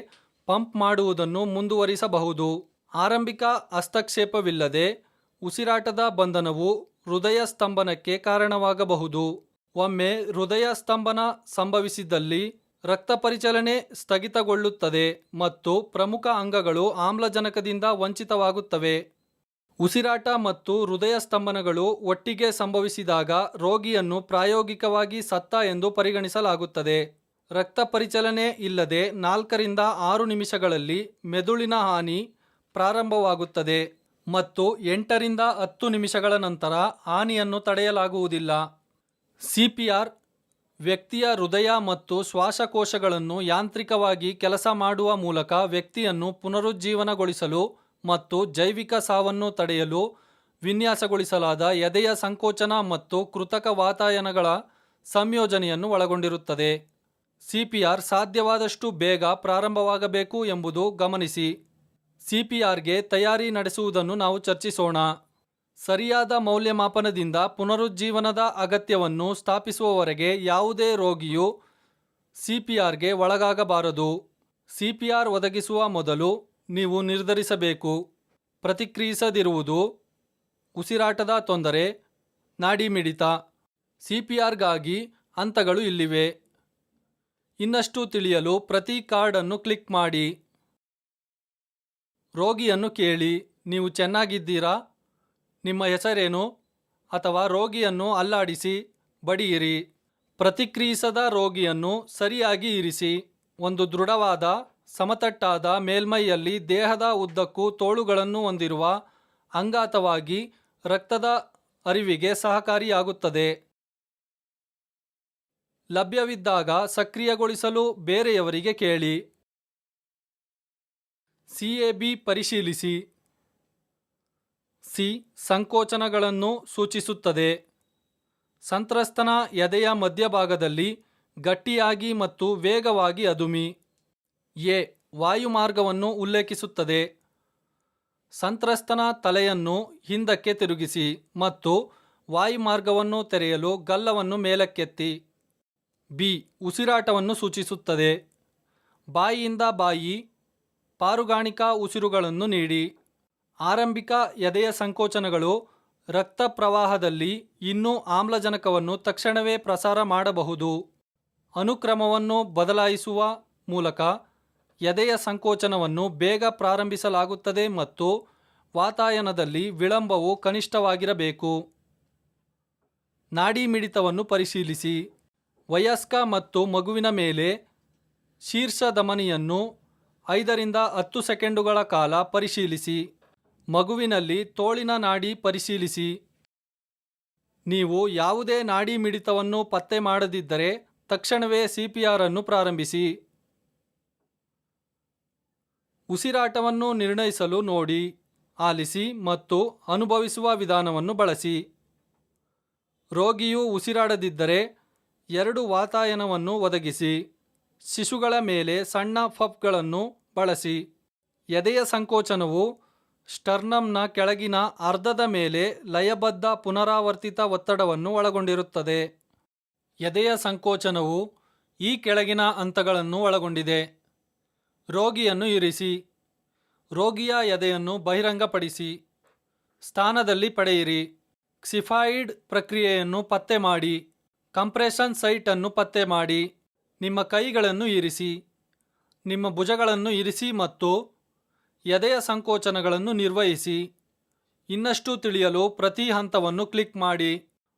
ಪಂಪ್ ಮಾಡುವುದನ್ನು ಮುಂದುವರಿಸಬಹುದು. ಆರಂಭಿಕ ಹಸ್ತಕ್ಷೇಪವಿಲ್ಲದೆ ಉಸಿರಾಟದ ಬಂಧನವು ಹೃದಯ ಸ್ತಂಭನಕ್ಕೆ ಕಾರಣವಾಗಬಹುದು. ಒಮ್ಮೆ ಹೃದಯ ಸ್ತಂಭನ ಸಂಭವಿಸಿದಲ್ಲಿ ರಕ್ತ ಪರಿಚಲನೆ ಸ್ಥಗಿತಗೊಳ್ಳುತ್ತದೆ ಮತ್ತು ಪ್ರಮುಖ ಅಂಗಗಳು ಆಮ್ಲಜನಕದಿಂದ ವಂಚಿತವಾಗುತ್ತವೆ. ಉಸಿರಾಟ ಮತ್ತು ಹೃದಯ ಸ್ತಂಭನಗಳು ಒಟ್ಟಿಗೆ ಸಂಭವಿಸಿದಾಗ ರೋಗಿಯನ್ನು ಪ್ರಾಯೋಗಿಕವಾಗಿ ಸತ್ತ ಎಂದು ಪರಿಗಣಿಸಲಾಗುತ್ತದೆ. ರಕ್ತ ಪರಿಚಲನೆ ಇಲ್ಲದೆ 4 ರಿಂದ 6 ನಿಮಿಷಗಳಲ್ಲಿ ಮೆದುಳಿನ ಹಾನಿ ಪ್ರಾರಂಭವಾಗುತ್ತದೆ ಮತ್ತು 8 ರಿಂದ 10 ನಿಮಿಷಗಳ ನಂತರ ಹಾನಿಯನ್ನು ತಡೆಯಲಾಗುವುದಿಲ್ಲ. CPR ವ್ಯಕ್ತಿಯ ಹೃದಯ ಮತ್ತು ಶ್ವಾಸಕೋಶಗಳನ್ನು ಯಾಂತ್ರಿಕವಾಗಿ ಕೆಲಸ ಮಾಡುವ ಮೂಲಕ ವ್ಯಕ್ತಿಯನ್ನು ಪುನರುಜ್ಜೀವನಗೊಳಿಸಲು ಮತ್ತು ಜೈವಿಕ ಸಾವನ್ನು ತಡೆಯಲು ವಿನ್ಯಾಸಗೊಳಿಸಲಾದ ಎದೆಯ ಸಂಕೋಚನ ಮತ್ತು ಕೃತಕ ವಾತಾಯನಗಳ ಸಂಯೋಜನೆಯನ್ನು ಒಳಗೊಂಡಿರುತ್ತದೆ. CPR ಸಾಧ್ಯವಾದಷ್ಟು ಬೇಗ ಪ್ರಾರಂಭವಾಗಬೇಕು ಎಂಬುದು ಗಮನಿಸಿ. CPRಗೆ ತಯಾರಿ ನಡೆಸುವುದನ್ನು ನಾವು ಚರ್ಚಿಸೋಣ. ಸರಿಯಾದ ಮೌಲ್ಯಮಾಪನದಿಂದ ಪುನರುಜ್ಜೀವನದ ಅಗತ್ಯವನ್ನು ಸ್ಥಾಪಿಸುವವರೆಗೆ ಯಾವುದೇ ರೋಗಿಯು CPRಗೆ ಒಳಗಾಗಬಾರದು. CPR ಒದಗಿಸುವ ಮೊದಲು ನೀವು ನಿರ್ಧರಿಸಬೇಕು. ಪ್ರತಿಕ್ರಿಯಿಸದಿರುವುದು, ಉಸಿರಾಟದ ತೊಂದರೆ, ನಾಡಿ ಮಿಡಿತ. CPRಗಾಗಿ ಹಂತಗಳು ಇಲ್ಲಿವೆ. ಇನ್ನಷ್ಟು ತಿಳಿಯಲು ಪ್ರತಿ ಕಾರ್ಡ್ ಅನ್ನು ಕ್ಲಿಕ್ ಮಾಡಿ. ರೋಗಿಯನ್ನು ಕೇಳಿ, ನೀವು ಚೆನ್ನಾಗಿದ್ದೀರಾ? ನಿಮ್ಮ ಹೆಸರೇನು? ಅಥವಾ ರೋಗಿಯನ್ನು ಅಲ್ಲಾಡಿಸಿ ಬಡಿಯಿರಿ. ಪ್ರತಿಕ್ರಿಯಿಸದ ರೋಗಿಯನ್ನು ಸರಿಯಾಗಿ ಇರಿಸಿ. ಒಂದು ದೃಢವಾದ, ಸಮತಟ್ಟಾದ ಮೇಲ್ಮೈಯಲ್ಲಿ ದೇಹದ ಉದ್ದಕ್ಕೂ ತೋಳುಗಳನ್ನು ಹೊಂದಿರುವ ಅಂಗಾತವಾಗಿ ರಕ್ತದ ಹರಿವಿಗೆ ಸಹಕಾರಿಯಾಗುತ್ತದೆ. ಲಭ್ಯವಿದ್ದಾಗ ಸಕ್ರಿಯಗೊಳಿಸಲು ಬೇರೆಯವರಿಗೆ ಕೇಳಿ. CAB ಪರಿಶೀಲಿಸಿ. ಸಿ ಸಂಕೋಚನಗಳನ್ನು ಸೂಚಿಸುತ್ತದೆ. ಸಂತ್ರಸ್ತನ ಎದೆಯ ಮಧ್ಯಭಾಗದಲ್ಲಿ ಗಟ್ಟಿಯಾಗಿ ಮತ್ತು ವೇಗವಾಗಿ ಅದುಮಿ. ಎ ವಾಯುಮಾರ್ಗವನ್ನು ಉಲ್ಲೇಖಿಸುತ್ತದೆ. ಸಂತ್ರಸ್ತನ ತಲೆಯನ್ನು ಹಿಂದಕ್ಕೆ ತಿರುಗಿಸಿ ಮತ್ತು ವಾಯುಮಾರ್ಗವನ್ನು ತೆರೆಯಲು ಗಲ್ಲವನ್ನು ಮೇಲಕ್ಕೆತ್ತಿ. ಬಿ ಉಸಿರಾಟವನ್ನು ಸೂಚಿಸುತ್ತದೆ. ಬಾಯಿಯಿಂದ ಬಾಯಿ ಪಾರುಗಾಣಿಕಾ ಉಸಿರುಗಳನ್ನು ನೀಡಿ. ಆರಂಭಿಕ ಎದೆಯ ಸಂಕೋಚನಗಳು ರಕ್ತ ಪ್ರವಾಹದಲ್ಲಿ ಇನ್ನೂ ಆಮ್ಲಜನಕವನ್ನು ತಕ್ಷಣವೇ ಪ್ರಸಾರ ಮಾಡಬಹುದು. ಅನುಕ್ರಮವನ್ನು ಬದಲಾಯಿಸುವ ಮೂಲಕ ಎದೆಯ ಸಂಕೋಚನವನ್ನು ಬೇಗ ಪ್ರಾರಂಭಿಸಲಾಗುತ್ತದೆ ಮತ್ತು ವಾತಾಯನದಲ್ಲಿ ವಿಳಂಬವು ಕನಿಷ್ಠವಾಗಿರಬೇಕು. ನಾಡಿ ಮಿಡಿತವನ್ನು ಪರಿಶೀಲಿಸಿ. ವಯಸ್ಕ ಮತ್ತು ಮಗುವಿನ ಮೇಲೆ ಶೀರ್ಷ ಧಮನಿಯನ್ನು 5 ರಿಂದ 10 ಸೆಕೆಂಡುಗಳ ಕಾಲ ಪರಿಶೀಲಿಸಿ. ಮಗುವಿನಲ್ಲಿ ತೋಳಿನ ನಾಡಿ ಪರಿಶೀಲಿಸಿ. ನೀವು ಯಾವುದೇ ನಾಡಿ ಮಿಡಿತವನ್ನು ಪತ್ತೆ ಮಾಡದಿದ್ದರೆ ತಕ್ಷಣವೇ CPR ಅನ್ನು ಪ್ರಾರಂಭಿಸಿ. ಉಸಿರಾಟವನ್ನು ನಿರ್ಣಯಿಸಲು ನೋಡಿ, ಆಲಿಸಿ ಮತ್ತು ಅನುಭವಿಸುವ ವಿಧಾನವನ್ನು ಬಳಸಿ. ರೋಗಿಯು ಉಸಿರಾಡದಿದ್ದರೆ 2 ವಾತಾಯನವನ್ನು ಒದಗಿಸಿ. ಶಿಶುಗಳ ಮೇಲೆ ಸಣ್ಣ ಪಫ್ಗಳನ್ನು ಬಳಸಿ. ಎದೆಯ ಸಂಕೋಚನವು ಸ್ಟರ್ನಮ್ನ ಕೆಳಗಿನ ಅರ್ಧದ ಮೇಲೆ ಲಯಬದ್ಧ ಪುನರಾವರ್ತಿತ ಒತ್ತಡವನ್ನು ಒಳಗೊಂಡಿರುತ್ತದೆ. ಎದೆಯ ಸಂಕೋಚನವು ಈ ಕೆಳಗಿನ ಹಂತಗಳನ್ನು ಒಳಗೊಂಡಿದೆ. ರೋಗಿಯನ್ನು ಇರಿಸಿ. ರೋಗಿಯ ಎದೆಯನ್ನು ಬಹಿರಂಗಪಡಿಸಿ. ಸ್ಥಾನದಲ್ಲಿ ಪಡೆಯಿರಿ. ಕ್ಸಿಫಾಯಿಡ್ ಪ್ರಕ್ರಿಯೆಯನ್ನು ಪತ್ತೆ ಮಾಡಿ. ಕಂಪ್ರೆಷನ್ ಸೈಟ್ ಅನ್ನು ಪತ್ತೆ ಮಾಡಿ. ನಿಮ್ಮ ಕೈಗಳನ್ನು ಇರಿಸಿ. ನಿಮ್ಮ ಭುಜಗಳನ್ನು ಇರಿಸಿ ಮತ್ತು ಎದೆಯ ಸಂಕೋಚನಗಳನ್ನು ನಿರ್ವಹಿಸಿ. ಇನ್ನಷ್ಟು ತಿಳಿಯಲು ಪ್ರತಿ ಹಂತವನ್ನು ಕ್ಲಿಕ್ ಮಾಡಿ.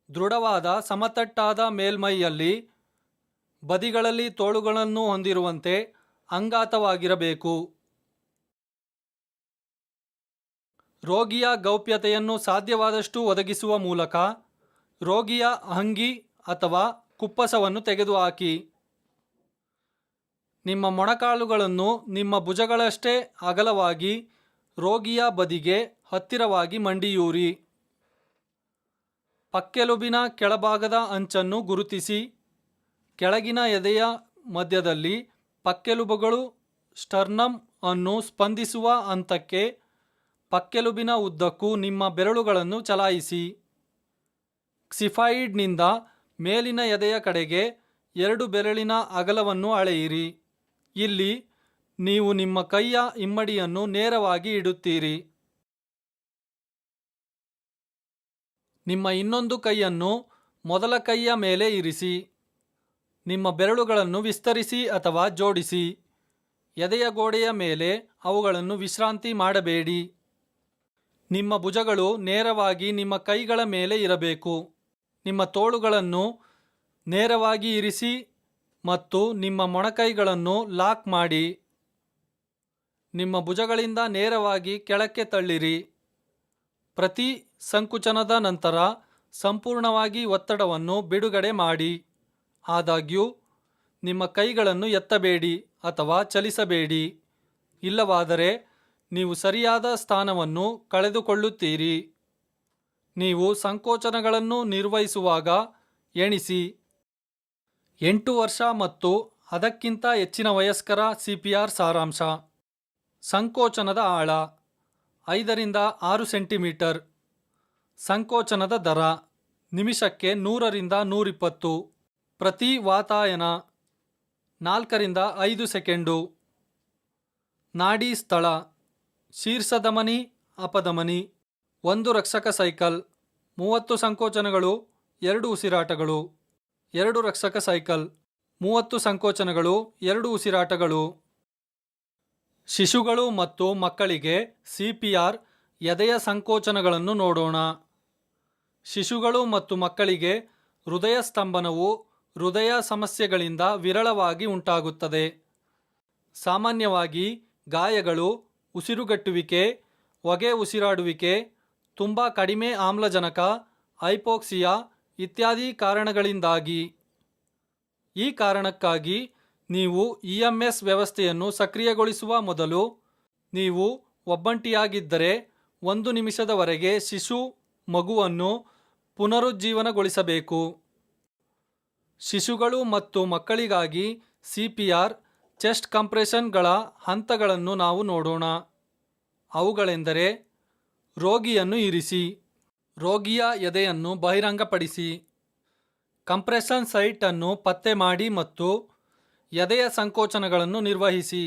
ದೃಢವಾದ ಸಮತಟ್ಟಾದ ಮೇಲ್ಮೈಯಲ್ಲಿ ಬದಿಗಳಲ್ಲಿ ತೋಳುಗಳನ್ನು ಹೊಂದಿರುವಂತೆ ಅಂಗಾತವಾಗಿರಬೇಕು. ರೋಗಿಯ ಗೌಪ್ಯತೆಯನ್ನು ಸಾಧ್ಯವಾದಷ್ಟು ಒದಗಿಸುವ ಮೂಲಕ ರೋಗಿಯ ಅಂಗಿ ಅಥವಾ ಕುಪ್ಪಸವನ್ನು ತೆಗೆದುಹಾಕಿ. ನಿಮ್ಮ ಮೊಣಕಾಲುಗಳನ್ನು ನಿಮ್ಮ ಭುಜಗಳಷ್ಟೇ ಅಗಲವಾಗಿ ರೋಗಿಯ ಬದಿಗೆ ಹತ್ತಿರವಾಗಿ ಮಂಡಿಯೂರಿ. ಪಕ್ಕೆಲುಬಿನ ಕೆಳಭಾಗದ ಅಂಚನ್ನು ಗುರುತಿಸಿ. ಕೆಳಗಿನ ಎದೆಯ ಮಧ್ಯದಲ್ಲಿ ಪಕ್ಕೆಲುಬುಗಳು ಸ್ಟರ್ನಮ್ ಅನ್ನು ಸ್ಪಂದಿಸುವ ಹಂತಕ್ಕೆ ಪಕ್ಕೆಲುಬಿನ ಉದ್ದಕ್ಕೂ ನಿಮ್ಮ ಬೆರಳುಗಳನ್ನು ಚಲಾಯಿಸಿ. ಕ್ಸಿಫಾಯಿಡ್ನಿಂದ ಮೇಲಿನ ಎದೆಯ ಕಡೆಗೆ 2 ಬೆರಳಿನ ಅಗಲವನ್ನು ಅಳೆಯಿರಿ. ಇಲ್ಲಿ ನೀವು ನಿಮ್ಮ ಕೈಯ ಹಿಮ್ಮಡಿಯನ್ನು ನೇರವಾಗಿ ಇಡುತ್ತೀರಿ. ನಿಮ್ಮ ಇನ್ನೊಂದು ಕೈಯನ್ನು ಮೊದಲ ಕೈಯ ಮೇಲೆ ಇರಿಸಿ. ನಿಮ್ಮ ಬೆರಳುಗಳನ್ನು ವಿಸ್ತರಿಸಿ ಅಥವಾ ಜೋಡಿಸಿ. ಎದೆಯ ಗೋಡೆಯ ಮೇಲೆ ಅವುಗಳನ್ನು ವಿಶ್ರಾಂತಿ ಮಾಡಬೇಡಿ. ನಿಮ್ಮ ಭುಜಗಳು ನೇರವಾಗಿ ನಿಮ್ಮ ಕೈಗಳ ಮೇಲೆ ಇರಬೇಕು. ನಿಮ್ಮ ತೋಳುಗಳನ್ನು ನೇರವಾಗಿ ಇರಿಸಿ ಮತ್ತು ನಿಮ್ಮ ಮೊಣಕೈಗಳನ್ನು ಲಾಕ್ ಮಾಡಿ. ನಿಮ್ಮ ಭುಜಗಳಿಂದ ನೇರವಾಗಿ ಕೆಳಕ್ಕೆ ತಳ್ಳಿರಿ. ಪ್ರತಿ ಸಂಕುಚನದ ನಂತರ ಸಂಪೂರ್ಣವಾಗಿ ಒತ್ತಡವನ್ನು ಬಿಡುಗಡೆ ಮಾಡಿ. ಆದಾಗ್ಯೂ ನಿಮ್ಮ ಕೈಗಳನ್ನು ಎತ್ತಬೇಡಿ ಅಥವಾ ಚಲಿಸಬೇಡಿ. ಇಲ್ಲವಾದರೆ ನೀವು ಸರಿಯಾದ ಸ್ಥಾನವನ್ನು ಕಳೆದುಕೊಳ್ಳುತ್ತೀರಿ. ನೀವು ಸಂಕೋಚನಗಳನ್ನು ನಿರ್ವಹಿಸುವಾಗ ಎಣಿಸಿ. 8 ವರ್ಷ ಮತ್ತು ಅದಕ್ಕಿಂತ ಹೆಚ್ಚಿನ ವಯಸ್ಕರ CPR ಸಾರಾಂಶ. ಸಂಕೋಚನದ ಆಳ 5 ರಿಂದ 6 ಸೆಂಟಿಮೀಟರ್. ಸಂಕೋಚನದ ದರ ನಿಮಿಷಕ್ಕೆ 100 ರಿಂದ 120. ಪ್ರತಿ ವಾತಾಯನ 4 ರಿಂದ 5 ಸೆಕೆಂಡು. ನಾಡಿ ಸ್ಥಳ ಶೀರ್ಷಧಮನಿ, ಅಪಧಮನಿ. 1 ರಕ್ಷಕ ಸೈಕಲ್. 30 ಸಂಕೋಚನಗಳು, 2 ಉಸಿರಾಟಗಳು. 2 ರಕ್ಷಕ ಸೈಕಲ್. 30 ಸಂಕೋಚನಗಳು, 2 ಉಸಿರಾಟಗಳು. ಶಿಶುಗಳು ಮತ್ತು ಮಕ್ಕಳಿಗೆ ಸಿಪಿಆರ್ ಎದೆಯ ಸಂಕೋಚನಗಳನ್ನು ನೋಡೋಣ. ಶಿಶುಗಳು ಮತ್ತು ಮಕ್ಕಳಿಗೆ ಹೃದಯ ಸ್ತಂಭನವು ಹೃದಯ ಸಮಸ್ಯೆಗಳಿಂದ ವಿರಳವಾಗಿ ಉಂಟಾಗುತ್ತದೆ. ಸಾಮಾನ್ಯವಾಗಿ ಗಾಯಗಳು, ಉಸಿರುಗಟ್ಟುವಿಕೆ, ಹೊಗೆ ಉಸಿರಾಡುವಿಕೆ, ತುಂಬ ಕಡಿಮೆ ಆಮ್ಲಜನಕ, ಹೈಪೋಕ್ಸಿಯಾ ಇತ್ಯಾದಿ ಕಾರಣಗಳಿಂದಾಗಿ. ಈ ಕಾರಣಕ್ಕಾಗಿ ನೀವು ಇಎಂಎಸ್ ವ್ಯವಸ್ಥೆಯನ್ನು ಸಕ್ರಿಯಗೊಳಿಸುವ ಮೊದಲು ನೀವು ಒಬ್ಬಂಟಿಯಾಗಿದ್ದರೆ 1 ನಿಮಿಷದವರೆಗೆ ಶಿಶು ಮಗುವನ್ನು ಪುನರುಜ್ಜೀವನಗೊಳಿಸಬೇಕು. ಶಿಶುಗಳು ಮತ್ತು ಮಕ್ಕಳಿಗಾಗಿ ಸಿಪಿಆರ್ ಚೆಸ್ಟ್ ಕಂಪ್ರೆಷನ್ಗಳ ಹಂತಗಳನ್ನು ನಾವು ನೋಡೋಣ. ಅವುಗಳೆಂದರೆ: ರೋಗಿಯನ್ನು ಇರಿಸಿ, ರೋಗಿಯ ಎದೆಯನ್ನು ಬಹಿರಂಗಪಡಿಸಿ, ಕಂಪ್ರೆಷನ್ ಸೈಟ್ ಅನ್ನು ಪತ್ತೆ ಮಾಡಿ ಮತ್ತು ಎದೆಯ ಸಂಕೋಚನಗಳನ್ನು ನಿರ್ವಹಿಸಿ.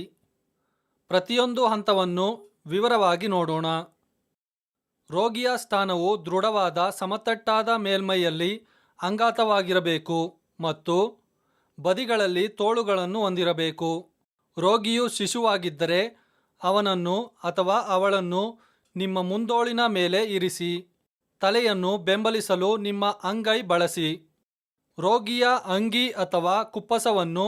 ಪ್ರತಿಯೊಂದು ಹಂತವನ್ನು ವಿವರವಾಗಿ ನೋಡೋಣ. ರೋಗಿಯ ಸ್ಥಾನವು ದೃಢವಾದ ಸಮತಟ್ಟಾದ ಮೇಲ್ಮೈಯಲ್ಲಿ ಅಂಗಾತವಾಗಿರಬೇಕು ಮತ್ತು ಬದಿಗಳಲ್ಲಿ ತೋಳುಗಳನ್ನು ಹೊಂದಿರಬೇಕು. ರೋಗಿಯು ಶಿಶುವಾಗಿದ್ದರೆ ಅವನನ್ನು ಅಥವಾ ಅವಳನ್ನು ನಿಮ್ಮ ಮುಂದೋಳಿನ ಮೇಲೆ ಇರಿಸಿ. ತಲೆಯನ್ನು ಬೆಂಬಲಿಸಲು ನಿಮ್ಮ ಅಂಗೈ ಬಳಸಿ. ರೋಗಿಯ ಅಂಗಿ ಅಥವಾ ಕುಪ್ಪಸವನ್ನು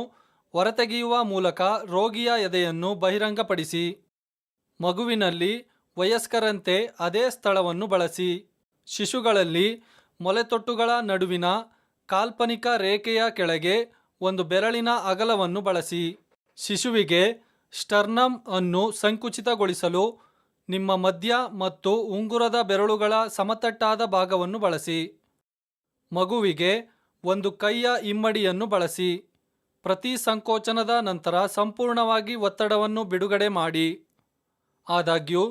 ಹೊರತೆಗೆಯುವ ಮೂಲಕ ರೋಗಿಯ ಎದೆಯನ್ನು ಬಹಿರಂಗಪಡಿಸಿ. ಮಗುವಿನಲ್ಲಿ ವಯಸ್ಕರಂತೆ ಅದೇ ಸ್ಥಳವನ್ನು ಬಳಸಿ. ಶಿಶುಗಳಲ್ಲಿ ಮೊಲೆತೊಟ್ಟುಗಳ ನಡುವಿನ ಕಾಲ್ಪನಿಕ ರೇಖೆಯ ಕೆಳಗೆ ಒಂದು ಬೆರಳಿನ ಅಗಲವನ್ನು ಬಳಸಿ. ಶಿಶುವಿಗೆ ಸ್ಟರ್ನಮ್ ಅನ್ನು ಸಂಕುಚಿತಗೊಳಿಸಲು ನಿಮ್ಮ ಮಧ್ಯ ಮತ್ತು ಉಂಗುರದ ಬೆರಳುಗಳ ಸಮತಟ್ಟಾದ ಭಾಗವನ್ನು ಬಳಸಿ. ಮಗುವಿಗೆ ಒಂದು ಕೈಯ ಇಮ್ಮಡಿಯನ್ನು ಬಳಸಿ. ಪ್ರತಿ ಸಂಕೋಚನದ ನಂತರ ಸಂಪೂರ್ಣವಾಗಿ ಒತ್ತಡವನ್ನು ಬಿಡುಗಡೆ ಮಾಡಿ. ಆದಾಗ್ಯೂ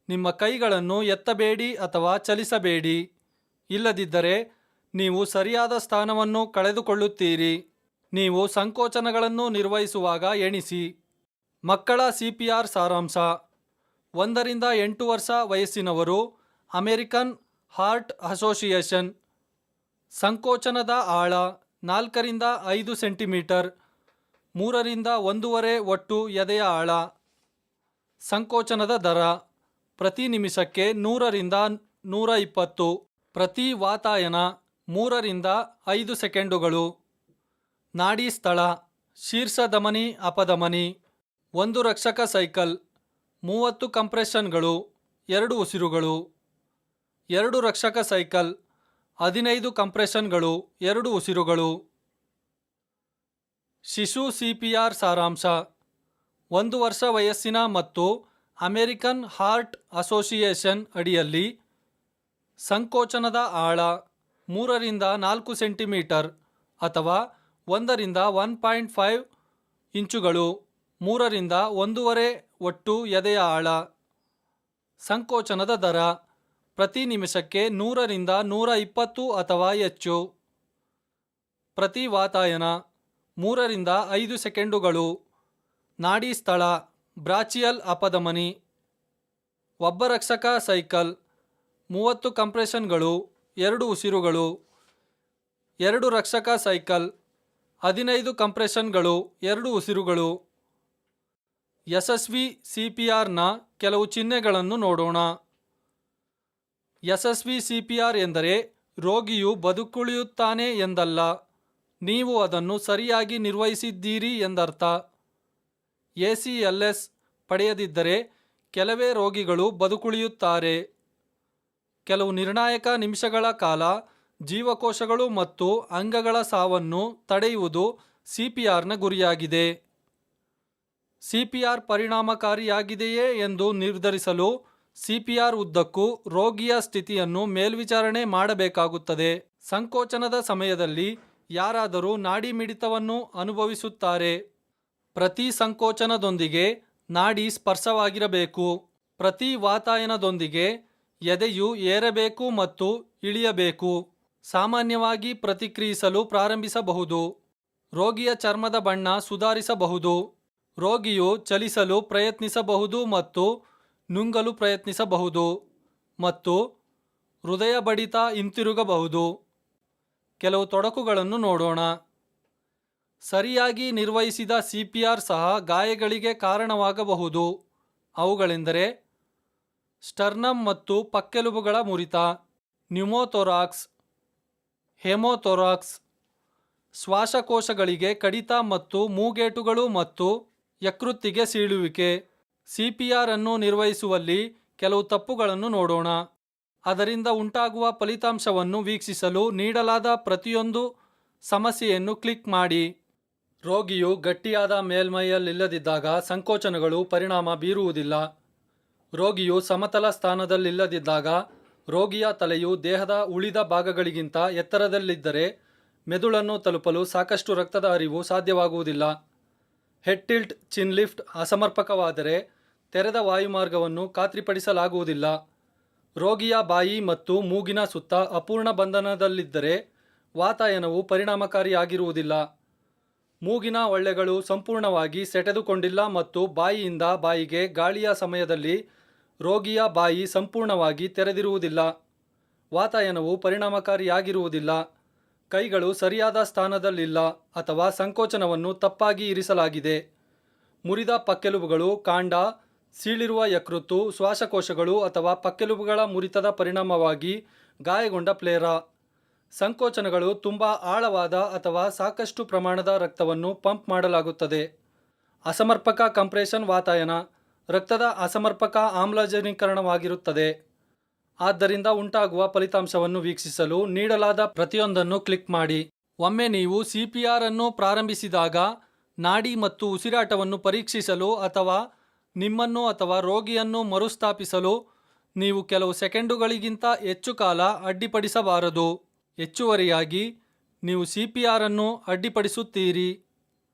ನಿಮ್ಮ ಕೈಗಳನ್ನು ಎತ್ತಬೇಡಿ ಅಥವಾ ಚಲಿಸಬೇಡಿ, ಇಲ್ಲದಿದ್ದರೆ ನೀವು ಸರಿಯಾದ ಸ್ಥಾನವನ್ನು ಕಳೆದುಕೊಳ್ಳುತ್ತೀರಿ. ನೀವು ಸಂಕೋಚನಗಳನ್ನು ನಿರ್ವಹಿಸುವಾಗ ಎಣಿಸಿ. ಮಕ್ಕಳ ಸಿಪಿಆರ್ ಸಾರಾಂಶ: 1 ರಿಂದ 8 ವರ್ಷ ವಯಸ್ಸಿನವರು, ಅಮೆರಿಕನ್ ಹಾರ್ಟ್ ಅಸೋಸಿಯೇಷನ್. ಸಂಕೋಚನದ ಆಳ 4 ರಿಂದ 5 ಸೆಂಟಿಮೀಟರ್, 3 ರಿಂದ 1.5 ಒಟ್ಟು ಎದೆಯ ಆಳ. ಸಂಕೋಚನದ ದರ ಪ್ರತಿ ನಿಮಿಷಕ್ಕೆ 100 ರಿಂದ 120. ಪ್ರತಿ ವಾತಾಯನ 3 ರಿಂದ 5 ಸೆಕೆಂಡುಗಳು. ನಾಡಿ ಸ್ಥಳ: ಶೀರ್ಷ ಧಮನಿ, ಅಪಧಮನಿ. 1 ರಕ್ಷಕ ಸೈಕಲ್, 30 ಕಂಪ್ರೆಷನ್ಗಳು, 2 ಉಸಿರುಗಳು. 2 ರಕ್ಷಕ ಸೈಕಲ್, 15 ಕಂಪ್ರೆಷನ್ಗಳು, 2 ಉಸಿರುಗಳು. ಶಿಶು ಸಿಪಿಆರ್ ಸಾರಾಂಶ: 1 ವರ್ಷ ವಯಸ್ಸಿನ ಮತ್ತು ಅಮೆರಿಕನ್ ಹಾರ್ಟ್ ಅಸೋಸಿಯೇಷನ್ ಅಡಿಯಲ್ಲಿ ಸಂಕೋಚನದ ಆಳ 3 ರಿಂದ 4 ಸೆಂಟಿಮೀಟರ್ ಅಥವಾ 1 ರಿಂದ 1.5 ಇಂಚುಗಳು, 3 ರಿಂದ 1.5 ಒಟ್ಟು ಎದೆಯ ಆಳ. ಸಂಕೋಚನದ ದರ ಪ್ರತಿ ನಿಮಿಷಕ್ಕೆ 100 ರಿಂದ 120 ಅಥವಾ ಹೆಚ್ಚು. ಪ್ರತಿ ವಾತಾಯನ 3 ರಿಂದ 5 ಸೆಕೆಂಡುಗಳು. ನಾಡಿ ಸ್ಥಳ: ಬ್ರಾಚಿಯಲ್ ಅಪಧಮನಿ. 1 ರಕ್ಷಕ ಸೈಕಲ್, 30 ಕಂಪ್ರೆಷನ್ಗಳು, 2 ಉಸಿರುಗಳು. 2 ರಕ್ಷಕ ಸೈಕಲ್, 15 ಕಂಪ್ರೆಷನ್ಗಳು, 2 ಉಸಿರುಗಳು. ಯಶಸ್ವಿ ಸಿಪಿಆರ್ನ ಕೆಲವು ಚಿಹ್ನೆಗಳನ್ನು ನೋಡೋಣ. ಯಶಸ್ವಿ ಸಿಪಿಆರ್ ಎಂದರೆ ರೋಗಿಯು ಬದುಕುಳಿಯುತ್ತಾನೆ ಎಂದಲ್ಲ, ನೀವು ಅದನ್ನು ಸರಿಯಾಗಿ ನಿರ್ವಹಿಸಿದ್ದೀರಿ ಎಂದರ್ಥ. ACLS ಪಡೆಯದಿದ್ದರೆ ಕೆಲವೇ ರೋಗಿಗಳು ಬದುಕುಳಿಯುತ್ತಾರೆ. ಕೆಲವು ನಿರ್ಣಾಯಕ ನಿಮಿಷಗಳ ಕಾಲ ಜೀವಕೋಶಗಳು ಮತ್ತು ಅಂಗಗಳ ಸಾವನ್ನು ತಡೆಯುವುದು ಸಿಪಿಆರ್ನ ಗುರಿಯಾಗಿದೆ. ಸಿಪಿಆರ್ ಪರಿಣಾಮಕಾರಿಯಾಗಿದೆಯೇ ಎಂದು ನಿರ್ಧರಿಸಲು ಸಿಪಿಆರ್ ಉದ್ದಕ್ಕೂ ರೋಗಿಯ ಸ್ಥಿತಿಯನ್ನು ಮೇಲ್ವಿಚಾರಣೆ ಮಾಡಬೇಕಾಗುತ್ತದೆ. ಸಂಕೋಚನದ ಸಮಯದಲ್ಲಿ ಯಾರಾದರೂ ನಾಡಿ ಮಿಡಿತವನ್ನು ಅನುಭವಿಸುತ್ತಾರೆ. ಪ್ರತಿ ಸಂಕೋಚನದೊಂದಿಗೆ ನಾಡಿ ಸ್ಪರ್ಶವಾಗಿರಬೇಕು. ಪ್ರತಿ ವಾತಾಯನದೊಂದಿಗೆ ಎದೆಯು ಏರಬೇಕು ಮತ್ತು ಇಳಿಯಬೇಕು. ಸಾಮಾನ್ಯವಾಗಿ ಪ್ರತಿಕ್ರಿಯಿಸಲು ಪ್ರಾರಂಭಿಸಬಹುದು. ರೋಗಿಯ ಚರ್ಮದ ಬಣ್ಣ ಸುಧಾರಿಸಬಹುದು. ರೋಗಿಯು ಚಲಿಸಲು ಪ್ರಯತ್ನಿಸಬಹುದು ಮತ್ತು ನುಂಗಲು ಪ್ರಯತ್ನಿಸಬಹುದು ಮತ್ತು ಹೃದಯ ಬಡಿತ ಹಿಂತಿರುಗಬಹುದು. ಕೆಲವು ತೊಡಕುಗಳನ್ನು ನೋಡೋಣ. ಸರಿಯಾಗಿ ನಿರ್ವಹಿಸಿದ CPR ಸಹ ಗಾಯಗಳಿಗೆ ಕಾರಣವಾಗಬಹುದು. ಅವುಗಳೆಂದರೆ ಸ್ಟರ್ನಮ್ ಮತ್ತು ಪಕ್ಕೆಲುಬುಗಳ ಮುರಿತ, ನ್ಯೂಮೋಥೊರಾಕ್ಸ್, ಹೆಮೋಥೊರಾಕ್ಸ್, ಶ್ವಾಸಕೋಶಗಳಿಗೆ ಕಡಿತ ಮತ್ತು ಮೂಗೇಟುಗಳು ಮತ್ತು ಯಕೃತ್ತಿಗೆ ಸೀಳುವಿಕೆ. CPR ಅನ್ನು ನಿರ್ವಹಿಸುವಲ್ಲಿ ಕೆಲವು ತಪ್ಪುಗಳನ್ನು ನೋಡೋಣ. ಅದರಿಂದ ಉಂಟಾಗುವ ಫಲಿತಾಂಶವನ್ನು ವೀಕ್ಷಿಸಲು ನೀಡಲಾದ ಪ್ರತಿಯೊಂದು ಸಮಸ್ಯೆಯನ್ನು ಕ್ಲಿಕ್ ಮಾಡಿ. ರೋಗಿಯು ಗಟ್ಟಿಯಾದ ಮೇಲ್ಮೈಯಲ್ಲಿಲ್ಲದಿದ್ದಾಗ ಸಂಕೋಚನಗಳು ಪರಿಣಾಮ ಬೀರುವುದಿಲ್ಲ. ರೋಗಿಯು ಸಮತಲ ಸ್ಥಾನದಲ್ಲಿಲ್ಲದಿದ್ದಾಗ, ರೋಗಿಯ ತಲೆಯು ದೇಹದ ಉಳಿದ ಭಾಗಗಳಿಗಿಂತ ಎತ್ತರದಲ್ಲಿದ್ದರೆ ಮೆದುಳನ್ನು ತಲುಪಲು ಸಾಕಷ್ಟು ರಕ್ತದ ಹರಿವು ಸಾಧ್ಯವಾಗುವುದಿಲ್ಲ. ಹೆಡ್ ಟಿಲ್ಟ್ ಚಿನ್ ಲಿಫ್ಟ್ ಅಸಮರ್ಪಕವಾದರೆ ತೆರೆದ ವಾಯುಮಾರ್ಗವನ್ನು ಖಾತ್ರಿಪಡಿಸಲಾಗುವುದಿಲ್ಲ. ರೋಗಿಯ ಬಾಯಿ ಮತ್ತು ಮೂಗಿನ ಸುತ್ತ ಅಪೂರ್ಣ ಬಂಧನದಲ್ಲಿದ್ದರೆ ವಾತಾಯನವು ಪರಿಣಾಮಕಾರಿಯಾಗಿರುವುದಿಲ್ಲ. ಮೂಗಿನ ಹೊಳ್ಳೆಗಳು ಸಂಪೂರ್ಣವಾಗಿ ಸೆಟೆದುಕೊಂಡಿಲ್ಲ ಮತ್ತು ಬಾಯಿಯಿಂದ ಬಾಯಿಗೆ ಗಾಳಿಯ ಸಮಯದಲ್ಲಿ ರೋಗಿಯ ಬಾಯಿ ಸಂಪೂರ್ಣವಾಗಿ ತೆರೆದಿರುವುದಿಲ್ಲ. ವಾತಾಯನವು ಪರಿಣಾಮಕಾರಿಯಾಗಿರುವುದಿಲ್ಲ. ಕೈಗಳು ಸರಿಯಾದ ಸ್ಥಾನದಲ್ಲಿಲ್ಲ ಅಥವಾ ಸಂಕೋಚನವನ್ನು ತಪ್ಪಾಗಿ ಇರಿಸಲಾಗಿದೆ. ಮುರಿದ ಪಕ್ಕೆಲುಬುಗಳು, ಕಾಂಡ, ಸೀಳಿರುವ ಯಕೃತ್ತು, ಶ್ವಾಸಕೋಶಗಳು ಅಥವಾ ಪಕ್ಕೆಲುಬುಗಳ ಮುರಿತದ ಪರಿಣಾಮವಾಗಿ ಗಾಯಗೊಂಡ ಪ್ಲೇರಾ. ಸಂಕೋಚನಗಳು ತುಂಬ ಆಳವಾದ ಅಥವಾ ಸಾಕಷ್ಟು ಪ್ರಮಾಣದ ರಕ್ತವನ್ನು ಪಂಪ್ ಮಾಡಲಾಗುತ್ತದೆ. ಅಸಮರ್ಪಕ ಕಂಪ್ರೆಷನ್ ವಾತಾಯನ ರಕ್ತದ ಅಸಮರ್ಪಕ ಆಮ್ಲಜನೀಕರಣವಾಗಿರುತ್ತದೆ. ಆದ್ದರಿಂದ ಉಂಟಾಗುವ ಫಲಿತಾಂಶವನ್ನು ವೀಕ್ಷಿಸಲು ನೀಡಲಾದ ಪ್ರತಿಯೊಂದನ್ನು ಕ್ಲಿಕ್ ಮಾಡಿ. ಒಮ್ಮೆ ನೀವು CPR ಅನ್ನು ಪ್ರಾರಂಭಿಸಿದಾಗ ನಾಡಿ ಮತ್ತು ಉಸಿರಾಟವನ್ನು ಪರೀಕ್ಷಿಸಲು ಅಥವಾ ನಿಮ್ಮನ್ನು ಅಥವಾ ರೋಗಿಯನ್ನು ಮರುಸ್ಥಾಪಿಸಲು ನೀವು ಕೆಲವು ಸೆಕೆಂಡುಗಳಿಗಿಂತ ಹೆಚ್ಚು ಕಾಲ ಅಡ್ಡಿಪಡಿಸಬಾರದು. ಹೆಚ್ಚುವರಿಯಾಗಿ ನೀವು CPR ಅನ್ನು ಅಡ್ಡಿಪಡಿಸುತ್ತೀರಿ.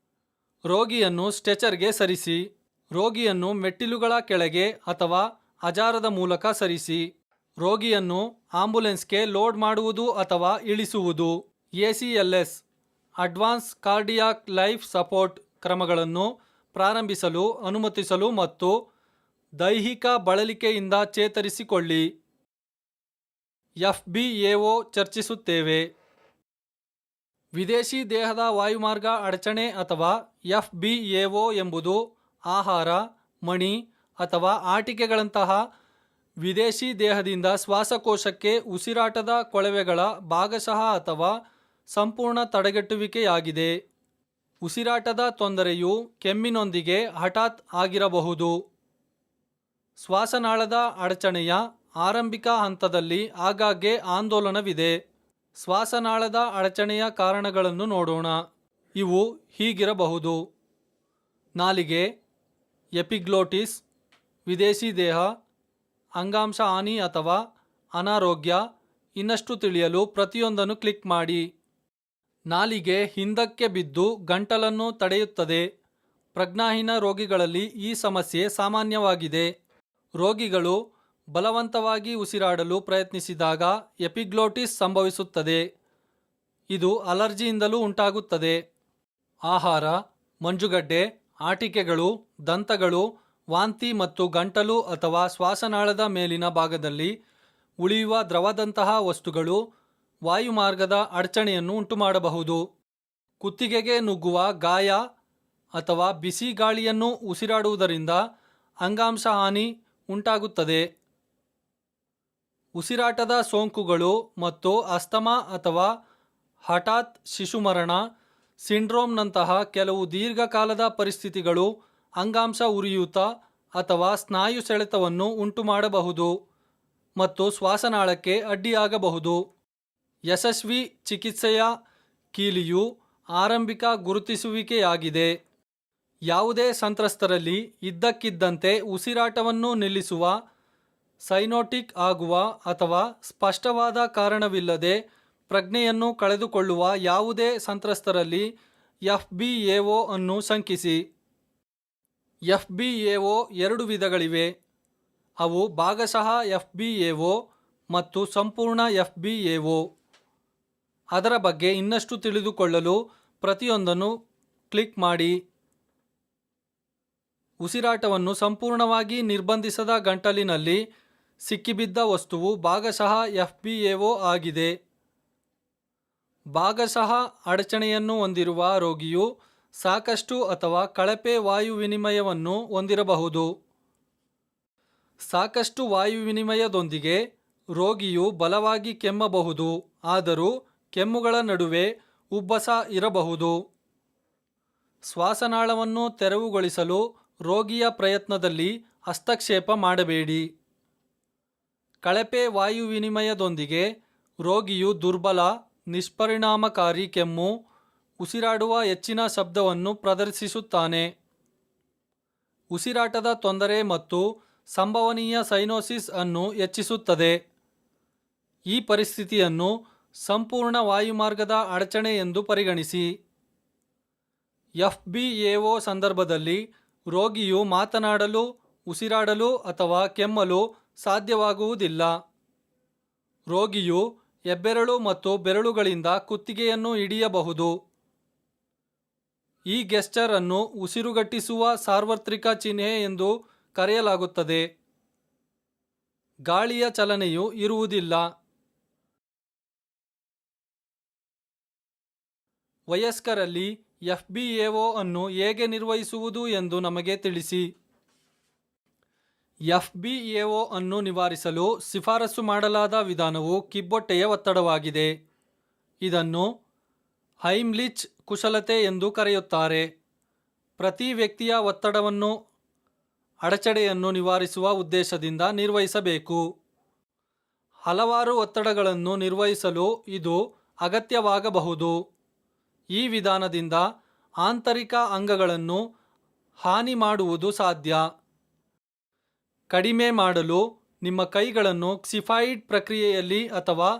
ರೋಗಿಯನ್ನು ಸ್ಟ್ರೆಚರ್ಗೆ ಸರಿಸಿ. ರೋಗಿಯನ್ನು ಮೆಟ್ಟಿಲುಗಳ ಕೆಳಗೆ ಅಥವಾ ಹಜಾರದ ಮೂಲಕ ಸರಿಸಿ. ರೋಗಿಯನ್ನು ಆಂಬ್ಯುಲೆನ್ಸ್ಗೆ ಲೋಡ್ ಮಾಡುವುದು ಅಥವಾ ಇಳಿಸುವುದು. ACLS advance cardiac life support ಕ್ರಮಗಳನ್ನು ಪ್ರಾರಂಭಿಸಲು ಅನುಮತಿಸಲು ಮತ್ತು ದೈಹಿಕ ಬಳಲಿಕೆಯಿಂದ ಚೇತರಿಸಿಕೊಳ್ಳಿ. FBAO ಚರ್ಚಿಸುತ್ತೇವೆ. ವಿದೇಶಿ ದೇಹದ ವಾಯುಮಾರ್ಗ ಅಡಚಣೆ ಅಥವಾ FBAO ಎಂಬುದು ಆಹಾರ, ಮಣಿ ಅಥವಾ ಆಟಿಕೆಗಳಂತಹ ವಿದೇಶಿ ದೇಹದಿಂದ ಶ್ವಾಸಕೋಶಕ್ಕೆ ಉಸಿರಾಟದ ಕೊಳವೆಗಳ ಭಾಗಶಃ ಅಥವಾ ಸಂಪೂರ್ಣ ತಡೆಗಟ್ಟುವಿಕೆಯಾಗಿದೆ. ಉಸಿರಾಟದ ತೊಂದರೆಯು ಕೆಮ್ಮಿನೊಂದಿಗೆ ಹಠಾತ್ ಆಗಿರಬಹುದು. ಶ್ವಾಸನಾಳದ ಅಡಚಣೆಯ ಆರಂಭಿಕ ಹಂತದಲ್ಲಿ ಆಗಾಗ್ಗೆ ಆಂದೋಲನವಿದೆ. ಶ್ವಾಸನಾಳದ ಅಡಚಣೆಯ ಕಾರಣಗಳನ್ನು ನೋಡೋಣ. ಇವು ಹೀಗಿರಬಹುದು: ನಾಲಿಗೆ, ಎಪಿಗ್ಲೋಟಿಸ್, ವಿದೇಶಿ ದೇಹ, ಅಂಗಾಂಶ ಹಾನಿ ಅಥವಾ ಅನಾರೋಗ್ಯ. ಇನ್ನಷ್ಟು ತಿಳಿಯಲು ಪ್ರತಿಯೊಂದನ್ನು ಕ್ಲಿಕ್ ಮಾಡಿ. ನಾಲಿಗೆ ಹಿಂದಕ್ಕೆ ಬಿದ್ದು ಗಂಟಲನ್ನು ತಡೆಯುತ್ತದೆ. ಪ್ರಜ್ಞಾಹೀನ ರೋಗಿಗಳಲ್ಲಿ ಈ ಸಮಸ್ಯೆ ಸಾಮಾನ್ಯವಾಗಿದೆ. ರೋಗಿಗಳು ಬಲವಂತವಾಗಿ ಉಸಿರಾಡಲು ಪ್ರಯತ್ನಿಸಿದಾಗ ಎಪಿಗ್ಲೋಟಿಸ್ ಸಂಭವಿಸುತ್ತದೆ. ಇದು ಅಲರ್ಜಿಯಿಂದಲೂ ಉಂಟಾಗುತ್ತದೆ. ಆಹಾರ, ಮಂಜುಗಡ್ಡೆ, ಆಟಿಕೆಗಳು, ದಂತಗಳು, ವಾಂತಿ ಮತ್ತು ಗಂಟಲು ಅಥವಾ ಶ್ವಾಸನಾಳದ ಮೇಲಿನ ಭಾಗದಲ್ಲಿ ಉಳಿಯುವ ದ್ರವದಂತಹ ವಸ್ತುಗಳು ವಾಯುಮಾರ್ಗದ ಅಡಚಣೆಯನ್ನು ಉಂಟುಮಾಡಬಹುದು. ಕುತ್ತಿಗೆಗೆ ನುಗ್ಗುವ ಗಾಯ ಅಥವಾ ಬಿಸಿ ಗಾಳಿಯನ್ನು ಉಸಿರಾಡುವುದರಿಂದ ಅಂಗಾಂಶ ಹಾನಿ ಉಂಟಾಗುತ್ತದೆ. ಉಸಿರಾಟದ ಸೋಂಕುಗಳು ಮತ್ತು ಅಸ್ತಮಾ ಅಥವಾ ಹಠಾತ್ ಶಿಶುಮರಣ ಸಿಂಡ್ರೋಮ್ನಂತಹ ಕೆಲವು ದೀರ್ಘಕಾಲದ ಪರಿಸ್ಥಿತಿಗಳು ಅಂಗಾಂಶ ಉರಿಯೂತ ಅಥವಾ ಸ್ನಾಯು ಸೆಳೆತವನ್ನು ಉಂಟುಮಾಡಬಹುದು ಮತ್ತು ಶ್ವಾಸನಾಳಕ್ಕೆ ಅಡ್ಡಿಯಾಗಬಹುದು. ಯಶಸ್ವಿ ಚಿಕಿತ್ಸೆಯ ಕೀಲಿಯು ಆರಂಭಿಕ ಗುರುತಿಸುವಿಕೆಯಾಗಿದೆ. ಯಾವುದೇ ಸಂತ್ರಸ್ತರಲ್ಲಿ ಇದ್ದಕ್ಕಿದ್ದಂತೆ ಉಸಿರಾಟವನ್ನು ನಿಲ್ಲಿಸುವ, ಸೈನೋಟಿಕ್ ಆಗುವ ಅಥವಾ ಸ್ಪಷ್ಟವಾದ ಕಾರಣವಿಲ್ಲದೆ ಪ್ರಜ್ಞೆಯನ್ನು ಕಳೆದುಕೊಳ್ಳುವ ಯಾವುದೇ ಸಂತ್ರಸ್ತರಲ್ಲಿ FBAO ಅನ್ನು ಶಂಕಿಸಿ. FBAO 2 ವಿಧಗಳಿವೆ. ಅವು ಭಾಗಶಃ FBAO ಮತ್ತು ಸಂಪೂರ್ಣ FBAO. ಅದರ ಬಗ್ಗೆ ಇನ್ನಷ್ಟು ತಿಳಿದುಕೊಳ್ಳಲು ಪ್ರತಿಯೊಂದನ್ನು ಕ್ಲಿಕ್ ಮಾಡಿ. ಉಸಿರಾಟವನ್ನು ಸಂಪೂರ್ಣವಾಗಿ ನಿರ್ಬಂಧಿಸದ ಗಂಟಲಿನಲ್ಲಿ ಸಿಕ್ಕಿಬಿದ್ದ ವಸ್ತುವು ಭಾಗಶಃ FBAO ಆಗಿದೆ. ಭಾಗಶಃ ಅಡಚಣೆಯನ್ನು ಹೊಂದಿರುವ ರೋಗಿಯು ಸಾಕಷ್ಟು ಅಥವಾ ಕಳಪೆ ವಾಯು ವಿನಿಮಯವನ್ನು ಹೊಂದಿರಬಹುದು. ಸಾಕಷ್ಟು ವಾಯು ವಿನಿಮಯದೊಂದಿಗೆ ರೋಗಿಯು ಬಲವಾಗಿ ಕೆಮ್ಮಬಹುದು, ಆದರೂ ಕೆಮ್ಮುಗಳ ನಡುವೆ ಉಬ್ಬಸ ಇರಬಹುದು. ಶ್ವಾಸನಾಳವನ್ನು ತೆರವುಗೊಳಿಸಲು ರೋಗಿಯ ಪ್ರಯತ್ನದಲ್ಲಿ ಹಸ್ತಕ್ಷೇಪ ಮಾಡಬೇಡಿ. ಕಳಪೆ ವಾಯು ವಿನಿಮಯದೊಂದಿಗೆ ರೋಗಿಯು ದುರ್ಬಲ, ನಿಷ್ಪರಿಣಾಮಕಾರಿ ಕೆಮ್ಮು, ಉಸಿರಾಡುವ ಹೆಚ್ಚಿನ ಶಬ್ದವನ್ನು ಪ್ರದರ್ಶಿಸುತ್ತಾನೆ. ಉಸಿರಾಟದ ತೊಂದರೆ ಮತ್ತು ಸಂಭವನೀಯ ಸೈನೋಸಿಸ್ ಅನ್ನು ಹೆಚ್ಚಿಸುತ್ತದೆ. ಈ ಪರಿಸ್ಥಿತಿಯನ್ನು ಸಂಪೂರ್ಣ ವಾಯುಮಾರ್ಗದ ಅಡಚಣೆ ಎಂದು ಪರಿಗಣಿಸಿ. FBAO ಸಂದರ್ಭದಲ್ಲಿ ರೋಗಿಯು ಮಾತನಾಡಲು, ಉಸಿರಾಡಲು ಅಥವಾ ಕೆಮ್ಮಲು ಸಾಧ್ಯವಾಗುವುದಿಲ್ಲ. ರೋಗಿಯು ಹೆಬ್ಬೆರಳು ಮತ್ತು ಬೆರಳುಗಳಿಂದ ಕುತ್ತಿಗೆಯನ್ನು ಹಿಡಿಯಬಹುದು. ಈ ಗೆಸ್ಚರ್ ಅನ್ನು ಉಸಿರುಗಟ್ಟಿಸುವ ಸಾರ್ವತ್ರಿಕ ಚಿಹ್ನೆ ಎಂದು ಕರೆಯಲಾಗುತ್ತದೆ. ಗಾಳಿಯ ಚಲನೆಯು ಇರುವುದಿಲ್ಲ. ವಯಸ್ಕರಲ್ಲಿ FBAO ಅನ್ನು ಹೇಗೆ ನಿರ್ವಹಿಸುವುದು ಎಂದು ನಮಗೆ ತಿಳಿಸಿ. FBAO ಅನ್ನು ನಿವಾರಿಸಲು ಶಿಫಾರಸು ಮಾಡಲಾದ ವಿಧಾನವು ಕಿಬ್ಬೊಟ್ಟೆಯ ಒತ್ತಡವಾಗಿದೆ. ಇದನ್ನು ಹೈಮ್ಲಿಚ್ ಕುಶಲತೆ ಎಂದು ಕರೆಯುತ್ತಾರೆ. ಪ್ರತಿ ವ್ಯಕ್ತಿಯ ಒತ್ತಡವನ್ನು ಅಡಚಣೆಯನ್ನು ನಿವಾರಿಸುವ ಉದ್ದೇಶದಿಂದ ನಿರ್ವಹಿಸಬೇಕು. ಹಲವಾರು ಒತ್ತಡಗಳನ್ನು ನಿರ್ವಹಿಸಲು ಇದು ಅಗತ್ಯವಾಗಬಹುದು. ಈ ವಿಧಾನದಿಂದ ಆಂತರಿಕ ಅಂಗಗಳನ್ನು ಹಾನಿ ಮಾಡುವುದು ಸಾಧ್ಯ. ಕಡಿಮೆ ಮಾಡಲು ನಿಮ್ಮ ಕೈಗಳನ್ನು ಕ್ಸಿಫಾಯಿಡ್ ಪ್ರಕ್ರಿಯೆಯಲ್ಲಿ ಅಥವಾ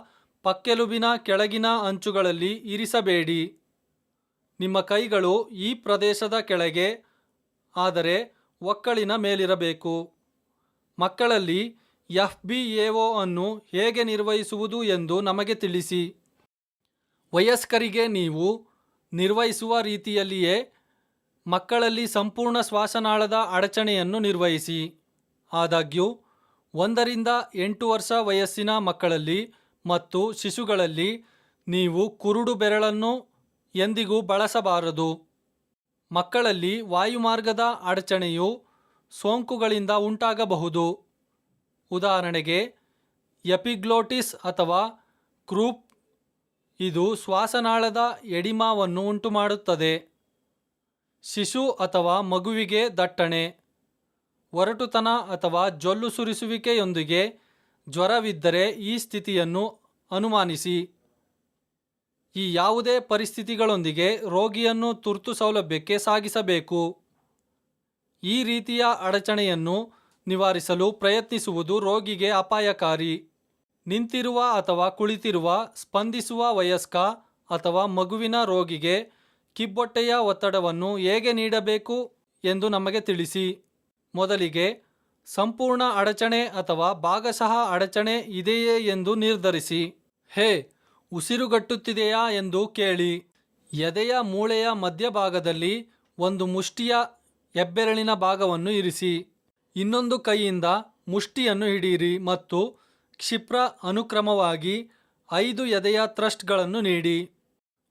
ಪಕ್ಕೆಲುಬಿನ ಕೆಳಗಿನ ಅಂಚುಗಳಲ್ಲಿ ಇರಿಸಬೇಡಿ. ನಿಮ್ಮ ಕೈಗಳು ಈ ಪ್ರದೇಶದ ಕೆಳಗೆ, ಆದರೆ ಒಕ್ಕಳಿನ ಮೇಲಿರಬೇಕು. ಮಕ್ಕಳಲ್ಲಿ FBAO ಅನ್ನು ಹೇಗೆ ನಿರ್ವಹಿಸುವುದು ಎಂದು ನಮಗೆ ತಿಳಿಸಿ. ವಯಸ್ಕರಿಗೆ ನೀವು ನಿರ್ವಹಿಸುವ ರೀತಿಯಲ್ಲಿಯೇ ಮಕ್ಕಳಲ್ಲಿ ಸಂಪೂರ್ಣ ಶ್ವಾಸನಾಳದ ಅಡಚಣೆಯನ್ನು ನಿರ್ವಹಿಸಿ. ಆದಾಗ್ಯೂ 1 ರಿಂದ 8 ವರ್ಷ ವಯಸ್ಸಿನ ಮಕ್ಕಳಲ್ಲಿ ಮತ್ತು ಶಿಶುಗಳಲ್ಲಿ ನೀವು ಕುರುಡು ಬೆರಳನ್ನು ಎಂದಿಗೂ ಬಳಸಬಾರದು. ಮಕ್ಕಳಲ್ಲಿ ವಾಯುಮಾರ್ಗದ ಅಡಚಣೆಯು ಸೋಂಕುಗಳಿಂದ ಉಂಟಾಗಬಹುದು. ಉದಾಹರಣೆಗೆ ಎಪಿಗ್ಲೋಟಿಸ್ ಅಥವಾ ಕ್ರೂಪ್. ಇದು ಶ್ವಾಸನಾಳದ ಎಡಿಮಾವನ್ನು ಉಂಟುಮಾಡುತ್ತದೆ. ಶಿಶು ಅಥವಾ ಮಗುವಿಗೆ ದಟ್ಟಣೆ, ಒರಟುತನ ಅಥವಾ ಜೊಲ್ಲು ಸುರಿಸುವಿಕೆಯೊಂದಿಗೆ ಜ್ವರವಿದ್ದರೆ ಈ ಸ್ಥಿತಿಯನ್ನು ಅನುಮಾನಿಸಿ. ಈ ಯಾವುದೇ ಪರಿಸ್ಥಿತಿಗಳೊಂದಿಗೆ ರೋಗಿಯನ್ನು ತುರ್ತು ಸೌಲಭ್ಯಕ್ಕೆ ಸಾಗಿಸಬೇಕು. ಈ ರೀತಿಯ ಅಡಚಣೆಯನ್ನು ನಿವಾರಿಸಲು ಪ್ರಯತ್ನಿಸುವುದು ರೋಗಿಗೆ ಅಪಾಯಕಾರಿ. ನಿಂತಿರುವ ಅಥವಾ ಕುಳಿತಿರುವ ಸ್ಪಂದಿಸುವ ವಯಸ್ಕ ಅಥವಾ ಮಗುವಿನ ರೋಗಿಗೆ ಕಿಬ್ಬೊಟ್ಟೆಯ ಒತ್ತಡವನ್ನು ಹೇಗೆ ನೀಡಬೇಕು ಎಂದು ನಮಗೆ ತಿಳಿಸಿ. ಮೊದಲಿಗೆ ಸಂಪೂರ್ಣ ಅಡಚಣೆ ಅಥವಾ ಭಾಗಶಃ ಅಡಚಣೆ ಇದೆಯೇ ಎಂದು ನಿರ್ಧರಿಸಿ. ಹೇ, ಉಸಿರುಗಟ್ಟುತ್ತಿದೆಯಾ ಎಂದು ಕೇಳಿ. ಎದೆಯ ಮೂಳೆಯ ಮಧ್ಯಭಾಗದಲ್ಲಿ ಒಂದು ಮುಷ್ಟಿಯ ಹೆಬ್ಬೆರಳಿನ ಭಾಗವನ್ನು ಇರಿಸಿ. ಇನ್ನೊಂದು ಕೈಯಿಂದ ಮುಷ್ಟಿಯನ್ನು ಹಿಡಿಯಿರಿ ಮತ್ತು ಕ್ಷಿಪ್ರ ಅನುಕ್ರಮವಾಗಿ 5 ಎದೆಯ ಥ್ರಸ್ಟ್ಗಳನ್ನು ನೀಡಿ.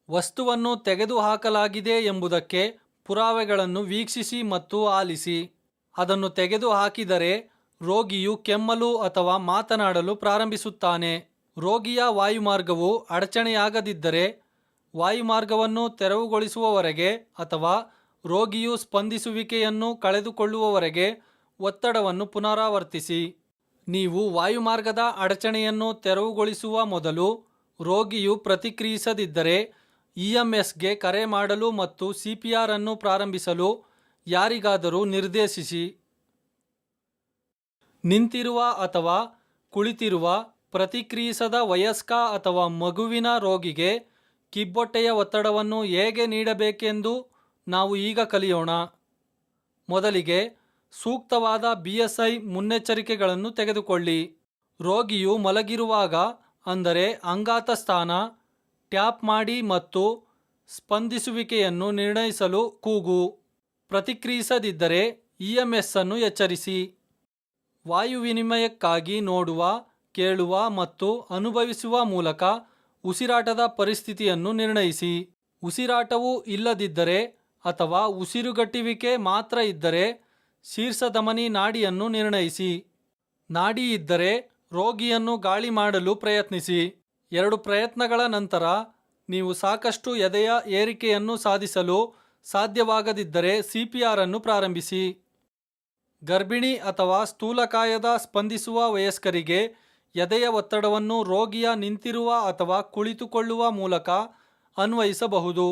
ವಸ್ತುವನ್ನು ತೆಗೆದುಹಾಕಲಾಗಿದೆ ಎಂಬುದಕ್ಕೆ ಪುರಾವೆಗಳನ್ನು ವೀಕ್ಷಿಸಿ ಮತ್ತು ಆಲಿಸಿ. ಅದನ್ನು ತೆಗೆದುಹಾಕಿದರೆ ರೋಗಿಯು ಕೆಮ್ಮಲು ಅಥವಾ ಮಾತನಾಡಲು ಪ್ರಾರಂಭಿಸುತ್ತಾನೆ. ರೋಗಿಯ ವಾಯುಮಾರ್ಗವು ಅಡಚಣೆಯಾಗದಿದ್ದರೆ ವಾಯುಮಾರ್ಗವನ್ನು ತೆರವುಗೊಳಿಸುವವರೆಗೆ ಅಥವಾ ರೋಗಿಯು ಸ್ಪಂದಿಸುವಿಕೆಯನ್ನು ಕಳೆದುಕೊಳ್ಳುವವರೆಗೆ ಒತ್ತಡವನ್ನು ಪುನರಾವರ್ತಿಸಿ. ನೀವು ವಾಯುಮಾರ್ಗದ ಅಡಚಣೆಯನ್ನು ತೆರವುಗೊಳಿಸುವ ಮೊದಲು ರೋಗಿಯು ಪ್ರತಿಕ್ರಿಯಿಸದಿದ್ದರೆ EMSಗೆ ಕರೆ ಮಾಡಲು ಮತ್ತು CPR ಅನ್ನು ಪ್ರಾರಂಭಿಸಲು ಯಾರಿಗಾದರೂ ನಿರ್ದೇಶಿಸಿ. ನಿಂತಿರುವ ಅಥವಾ ಕುಳಿತಿರುವ ಪ್ರತಿಕ್ರಿಯಿಸದ ವಯಸ್ಕ ಅಥವಾ ಮಗುವಿನ ರೋಗಿಗೆ ಕಿಬ್ಬೊಟ್ಟೆಯ ಒತ್ತಡವನ್ನು ಹೇಗೆ ನೀಡಬೇಕೆಂದು ನಾವು ಈಗ ಕಲಿಯೋಣ. ಮೊದಲಿಗೆ ಸೂಕ್ತವಾದ BSI ಮುನ್ನೆಚ್ಚರಿಕೆಗಳನ್ನು ತೆಗೆದುಕೊಳ್ಳಿ. ರೋಗಿಯು ಮಲಗಿರುವಾಗ, ಅಂದರೆ ಅಂಗಾತ ಸ್ಥಾನ, ಟ್ಯಾಪ್ ಮಾಡಿ ಮತ್ತು ಸ್ಪಂದಿಸುವಿಕೆಯನ್ನು ನಿರ್ಣಯಿಸಲು ಕೂಗು. ಪ್ರತಿಕ್ರಿಯಿಸದಿದ್ದರೆ EMS ಅನ್ನು ಎಚ್ಚರಿಸಿ. ವಾಯು ವಿನಿಮಯಕ್ಕಾಗಿ ನೋಡುವ, ಕೇಳುವ ಮತ್ತು ಅನುಭವಿಸುವ ಮೂಲಕ ಉಸಿರಾಟದ ಪರಿಸ್ಥಿತಿಯನ್ನು ನಿರ್ಣಯಿಸಿ. ಉಸಿರಾಟವು ಇಲ್ಲದಿದ್ದರೆ ಅಥವಾ ಉಸಿರುಗಟ್ಟುವಿಕೆ ಮಾತ್ರ ಇದ್ದರೆ ಶೀರ್ಷಧಮನಿ ನಾಡಿಯನ್ನು ನಿರ್ಣಯಿಸಿ. ನಾಡಿ ಇದ್ದರೆ ರೋಗಿಯನ್ನು ಗಾಳಿ ಮಾಡಲು ಪ್ರಯತ್ನಿಸಿ. 2 ಪ್ರಯತ್ನಗಳ ನಂತರ ನೀವು ಸಾಕಷ್ಟು ಎದೆಯ ಏರಿಕೆಯನ್ನು ಸಾಧಿಸಲು ಸಾಧ್ಯವಾಗದಿದ್ದರೆ CPR ಅನ್ನು ಪ್ರಾರಂಭಿಸಿ. ಗರ್ಭಿಣಿ ಅಥವಾ ಸ್ಥೂಲಕಾಯದ ಸ್ಪಂದಿಸುವ ವಯಸ್ಕರಿಗೆ ಎದೆಯ ಒತ್ತಡವನ್ನು ರೋಗಿಯ ನಿಂತಿರುವ ಅಥವಾ ಕುಳಿತುಕೊಳ್ಳುವ ಮೂಲಕ ಅನ್ವಯಿಸಬಹುದು.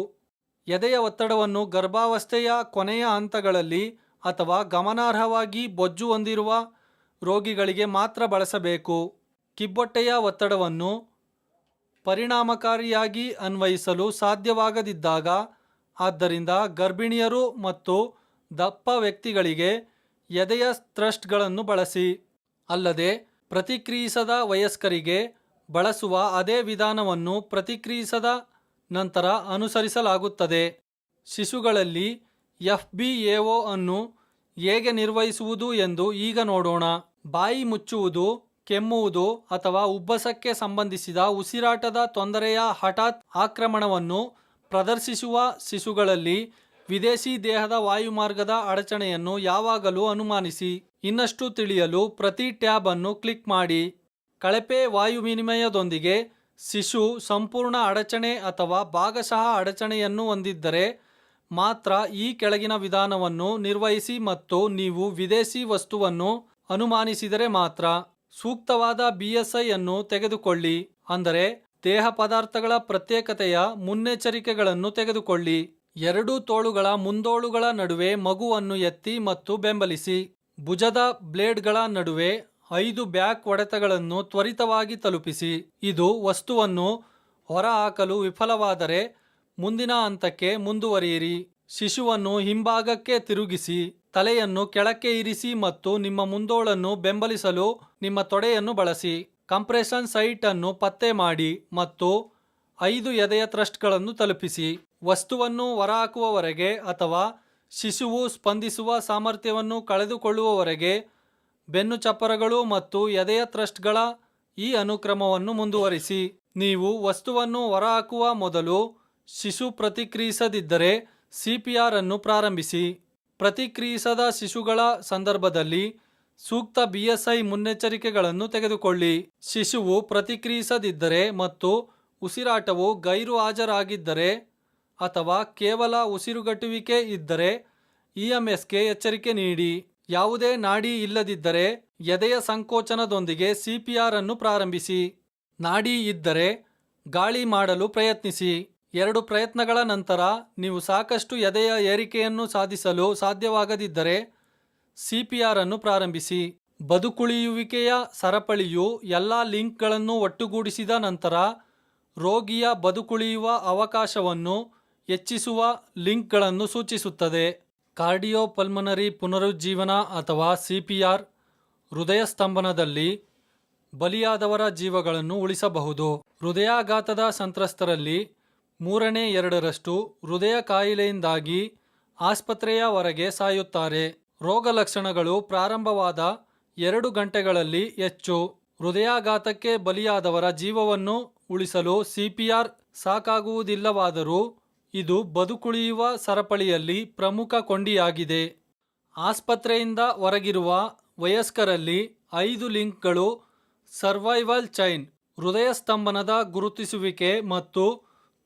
ಎದೆಯ ಒತ್ತಡವನ್ನು ಗರ್ಭಾವಸ್ಥೆಯ ಕೊನೆಯ ಹಂತಗಳಲ್ಲಿ ಅಥವಾ ಗಮನಾರ್ಹವಾಗಿ ಬೊಜ್ಜು ಹೊಂದಿರುವ ರೋಗಿಗಳಿಗೆ ಮಾತ್ರ ಬಳಸಬೇಕು. ಕಿಬ್ಬೊಟ್ಟೆಯ ಒತ್ತಡವನ್ನು ಪರಿಣಾಮಕಾರಿಯಾಗಿ ಅನ್ವಯಿಸಲು ಸಾಧ್ಯವಾಗದಿದ್ದಾಗ, ಆದ್ದರಿಂದ ಗರ್ಭಿಣಿಯರು ಮತ್ತು ದಪ್ಪ ವ್ಯಕ್ತಿಗಳಿಗೆ ಎದೆಯ ಥ್ರಸ್ಟ್ಗಳನ್ನು ಬಳಸಿ. ಅಲ್ಲದೆ ಪ್ರತಿಕ್ರಿಯಿಸದ ವಯಸ್ಕರಿಗೆ ಬಳಸುವ ಅದೇ ವಿಧಾನವನ್ನು ಪ್ರತಿಕ್ರಿಯಿಸದ ನಂತರ ಅನುಸರಿಸಲಾಗುತ್ತದೆ. ಶಿಶುಗಳಲ್ಲಿ FBAO ಅನ್ನು ಹೇಗೆ ನಿರ್ವಹಿಸುವುದು ಎಂದು ಈಗ ನೋಡೋಣ. ಬಾಯಿ ಮುಚ್ಚುವುದು, ಕೆಮ್ಮುವುದು ಅಥವಾ ಉಬ್ಬಸಕ್ಕೆ ಸಂಬಂಧಿಸಿದ ಉಸಿರಾಟದ ತೊಂದರೆಯ ಹಠಾತ್ ಆಕ್ರಮಣವನ್ನು ಪ್ರದರ್ಶಿಸುವ ಶಿಶುಗಳಲ್ಲಿ ವಿದೇಶಿ ದೇಹದ ವಾಯುಮಾರ್ಗದ ಅಡಚಣೆಯನ್ನು ಯಾವಾಗಲೂ ಅನುಮಾನಿಸಿ. ಇನ್ನಷ್ಟು ತಿಳಿಯಲು ಪ್ರತಿ ಟ್ಯಾಬ್ ಅನ್ನು ಕ್ಲಿಕ್ ಮಾಡಿ. ಕಳಪೆ ವಾಯು ವಿನಿಮಯದೊಂದಿಗೆ ಶಿಶು ಸಂಪೂರ್ಣ ಅಡಚಣೆ ಅಥವಾ ಭಾಗಶಃ ಅಡಚಣೆಯನ್ನು ಹೊಂದಿದ್ದರೆ ಮಾತ್ರ ಈ ಕೆಳಗಿನ ವಿಧಾನವನ್ನು ನಿರ್ವಹಿಸಿ ಮತ್ತು ನೀವು ವಿದೇಶಿ ವಸ್ತುವನ್ನು ಅನುಮಾನಿಸಿದರೆ ಮಾತ್ರ. ಸೂಕ್ತವಾದ BSI ಅನ್ನು ತೆಗೆದುಕೊಳ್ಳಿ, ಅಂದರೆ ದೇಹ ಪದಾರ್ಥಗಳ ಪ್ರತ್ಯೇಕತೆಯ ಮುನ್ನೆಚ್ಚರಿಕೆಗಳನ್ನು ತೆಗೆದುಕೊಳ್ಳಿ. 2 ತೋಳುಗಳ ಮುಂದೋಳುಗಳ ನಡುವೆ ಮಗುವನ್ನು ಎತ್ತಿ ಮತ್ತು ಬೆಂಬಲಿಸಿ. ಭುಜದ ಬ್ಲೇಡ್ಗಳ ನಡುವೆ 5 ಬ್ಯಾಕ್ ಹೊಡೆತಗಳನ್ನು ತ್ವರಿತವಾಗಿ ತಲುಪಿಸಿ. ಇದು ವಸ್ತುವನ್ನು ಹೊರಹಾಕಲು ವಿಫಲವಾದರೆ ಮುಂದಿನ ಹಂತಕ್ಕೆ ಮುಂದುವರಿಯಿರಿ. ಶಿಶುವನ್ನು ಹಿಂಭಾಗಕ್ಕೆ ತಿರುಗಿಸಿ, ತಲೆಯನ್ನು ಕೆಳಕ್ಕೆ ಇರಿಸಿ ಮತ್ತು ನಿಮ್ಮ ಮುಂದೋಳನ್ನು ಬೆಂಬಲಿಸಲು ನಿಮ್ಮ ತೊಡೆಯನ್ನು ಬಳಸಿ. ಕಂಪ್ರೆಷನ್ ಸೈಟ್ ಅನ್ನು ಪತ್ತೆ ಮಾಡಿ ಮತ್ತು 5 ಎದೆಯ ಥ್ರಸ್ಟ್ಗಳನ್ನು ತಲುಪಿಸಿ. ವಸ್ತುವನ್ನು ಹೊರಹಾಕುವವರೆಗೆ ಅಥವಾ ಶಿಶುವು ಸ್ಪಂದಿಸುವ ಸಾಮರ್ಥ್ಯವನ್ನು ಕಳೆದುಕೊಳ್ಳುವವರೆಗೆ ಬೆನ್ನು ಚಪ್ಪರಗಳು ಮತ್ತು ಎದೆಯ ಥ್ರಸ್ಟ್ಗಳ ಈ ಅನುಕ್ರಮವನ್ನು ಮುಂದುವರಿಸಿ. ನೀವು ವಸ್ತುವನ್ನು ಹೊರಹಾಕುವ ಮೊದಲು ಶಿಶು ಪ್ರತಿಕ್ರಿಯಿಸದಿದ್ದರೆ CPR ಅನ್ನು ಪ್ರಾರಂಭಿಸಿ. ಪ್ರತಿಕ್ರಿಯಿಸದ ಶಿಶುಗಳ ಸಂದರ್ಭದಲ್ಲಿ ಸೂಕ್ತ BSI ಮುನ್ನೆಚ್ಚರಿಕೆಗಳನ್ನು ತೆಗೆದುಕೊಳ್ಳಿ. ಶಿಶುವು ಪ್ರತಿಕ್ರಿಯಿಸದಿದ್ದರೆ ಮತ್ತು ಉಸಿರಾಟವು ಗೈರು ಹಾಜರಾಗಿದ್ದರೆ ಅಥವಾ ಕೇವಲ ಉಸಿರುಗಟ್ಟುವಿಕೆ ಇದ್ದರೆ EMSಗೆ ಎಚ್ಚರಿಕೆ ನೀಡಿ. ಯಾವುದೇ ನಾಡಿ ಇಲ್ಲದಿದ್ದರೆ ಎದೆಯ ಸಂಕೋಚನದೊಂದಿಗೆ CPR ಅನ್ನು ಪ್ರಾರಂಭಿಸಿ. ನಾಡಿ ಇದ್ದರೆ ಗಾಳಿ ಮಾಡಲು ಪ್ರಯತ್ನಿಸಿ. 2 ಪ್ರಯತ್ನಗಳ ನಂತರ ನೀವು ಸಾಕಷ್ಟು ಎದೆಯ ಏರಿಕೆಯನ್ನು ಸಾಧಿಸಲು ಸಾಧ್ಯವಾಗದಿದ್ದರೆ CPR ಅನ್ನು ಪ್ರಾರಂಭಿಸಿ. ಬದುಕುಳಿಯುವಿಕೆಯ ಸರಪಳಿಯು ಎಲ್ಲ ಲಿಂಕ್ಗಳನ್ನು ಒಟ್ಟುಗೂಡಿಸಿದ ನಂತರ ರೋಗಿಯ ಬದುಕುಳಿಯುವ ಅವಕಾಶವನ್ನು ಹೆಚ್ಚಿಸುವ ಲಿಂಕ್ಗಳನ್ನು ಸೂಚಿಸುತ್ತದೆ. ಕಾರ್ಡಿಯೋಪಲ್ಮನರಿ ಪುನರುಜ್ಜೀವನ ಅಥವಾ CPR ಹೃದಯ ಸ್ತಂಭನದಲ್ಲಿ ಬಲಿಯಾದವರ ಜೀವಗಳನ್ನು ಉಳಿಸಬಹುದು. ಹೃದಯಾಘಾತದ ಸಂತ್ರಸ್ತರಲ್ಲಿ 2/3 ಹೃದಯ ಕಾಯಿಲೆಯಿಂದಾಗಿ ಆಸ್ಪತ್ರೆಯ ಹೊರಗೆ ಸಾಯುತ್ತಾರೆ. ರೋಗ ಲಕ್ಷಣಗಳು ಪ್ರಾರಂಭವಾದ 2 ಗಂಟೆಗಳಲ್ಲಿ ಹೆಚ್ಚು. ಹೃದಯಾಘಾತಕ್ಕೆ ಬಲಿಯಾದವರ ಜೀವವನ್ನು ಉಳಿಸಲು CPR ಸಾಕಾಗುವುದಿಲ್ಲವಾದರೂ ಇದು ಬದುಕುಳಿಯುವ ಸರಪಳಿಯಲ್ಲಿ ಪ್ರಮುಖ ಕೊಂಡಿಯಾಗಿದೆ. ಆಸ್ಪತ್ರೆಯಿಂದ ಹೊರಗಿರುವ ವಯಸ್ಕರಲ್ಲಿ 5 ಲಿಂಕ್ಗಳು ಸರ್ವೈವಲ್ ಚೈನ್, ಹೃದಯ ಸ್ತಂಭನದ ಗುರುತಿಸುವಿಕೆ ಮತ್ತು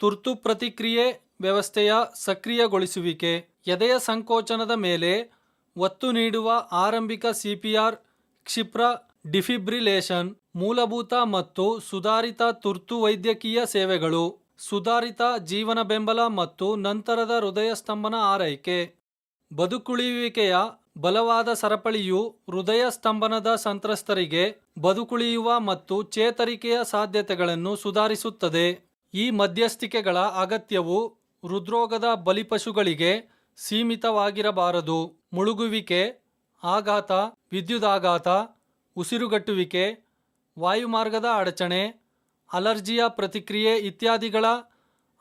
ತುರ್ತು ಪ್ರತಿಕ್ರಿಯೆ ವ್ಯವಸ್ಥೆಯ ಸಕ್ರಿಯಗೊಳಿಸುವಿಕೆ. ಎದೆಯ ಸಂಕೋಚನದ ಮೇಲೆ ಒತ್ತು ನೀಡುವ ಆರಂಭಿಕ CPR, ಕ್ಷಿಪ್ರ ಡಿಫಿಬ್ರಿಲೇಷನ್, ಮೂಲಭೂತ ಮತ್ತು ಸುಧಾರಿತ ತುರ್ತು ವೈದ್ಯಕೀಯ ಸೇವೆಗಳು, ಸುಧಾರಿತ ಜೀವನ ಬೆಂಬಲ ಮತ್ತು ನಂತರದ ಹೃದಯ ಸ್ತಂಭನ ಆರೈಕೆ. ಬದುಕುಳಿಯುವಿಕೆಯ ಬಲವಾದ ಸರಪಳಿಯು ಹೃದಯ ಸ್ತಂಭನದ ಸಂತ್ರಸ್ತರಿಗೆ ಬದುಕುಳಿಯುವ ಮತ್ತು ಚೇತರಿಕೆಯ ಸಾಧ್ಯತೆಗಳನ್ನು ಸುಧಾರಿಸುತ್ತದೆ. ಈ ಮಧ್ಯಸ್ಥಿಕೆಗಳ ಅಗತ್ಯವು ಹೃದ್ರೋಗದ ಬಲಿಪಶುಗಳಿಗೆ ಸೀಮಿತವಾಗಿರಬಾರದು. ಮುಳುಗುವಿಕೆ, ಆಘಾತ, ವಿದ್ಯುದಾಘಾತ, ಉಸಿರುಗಟ್ಟುವಿಕೆ, ವಾಯುಮಾರ್ಗದ ಅಡಚಣೆ, ಅಲರ್ಜಿಯ ಪ್ರತಿಕ್ರಿಯೆ ಇತ್ಯಾದಿಗಳ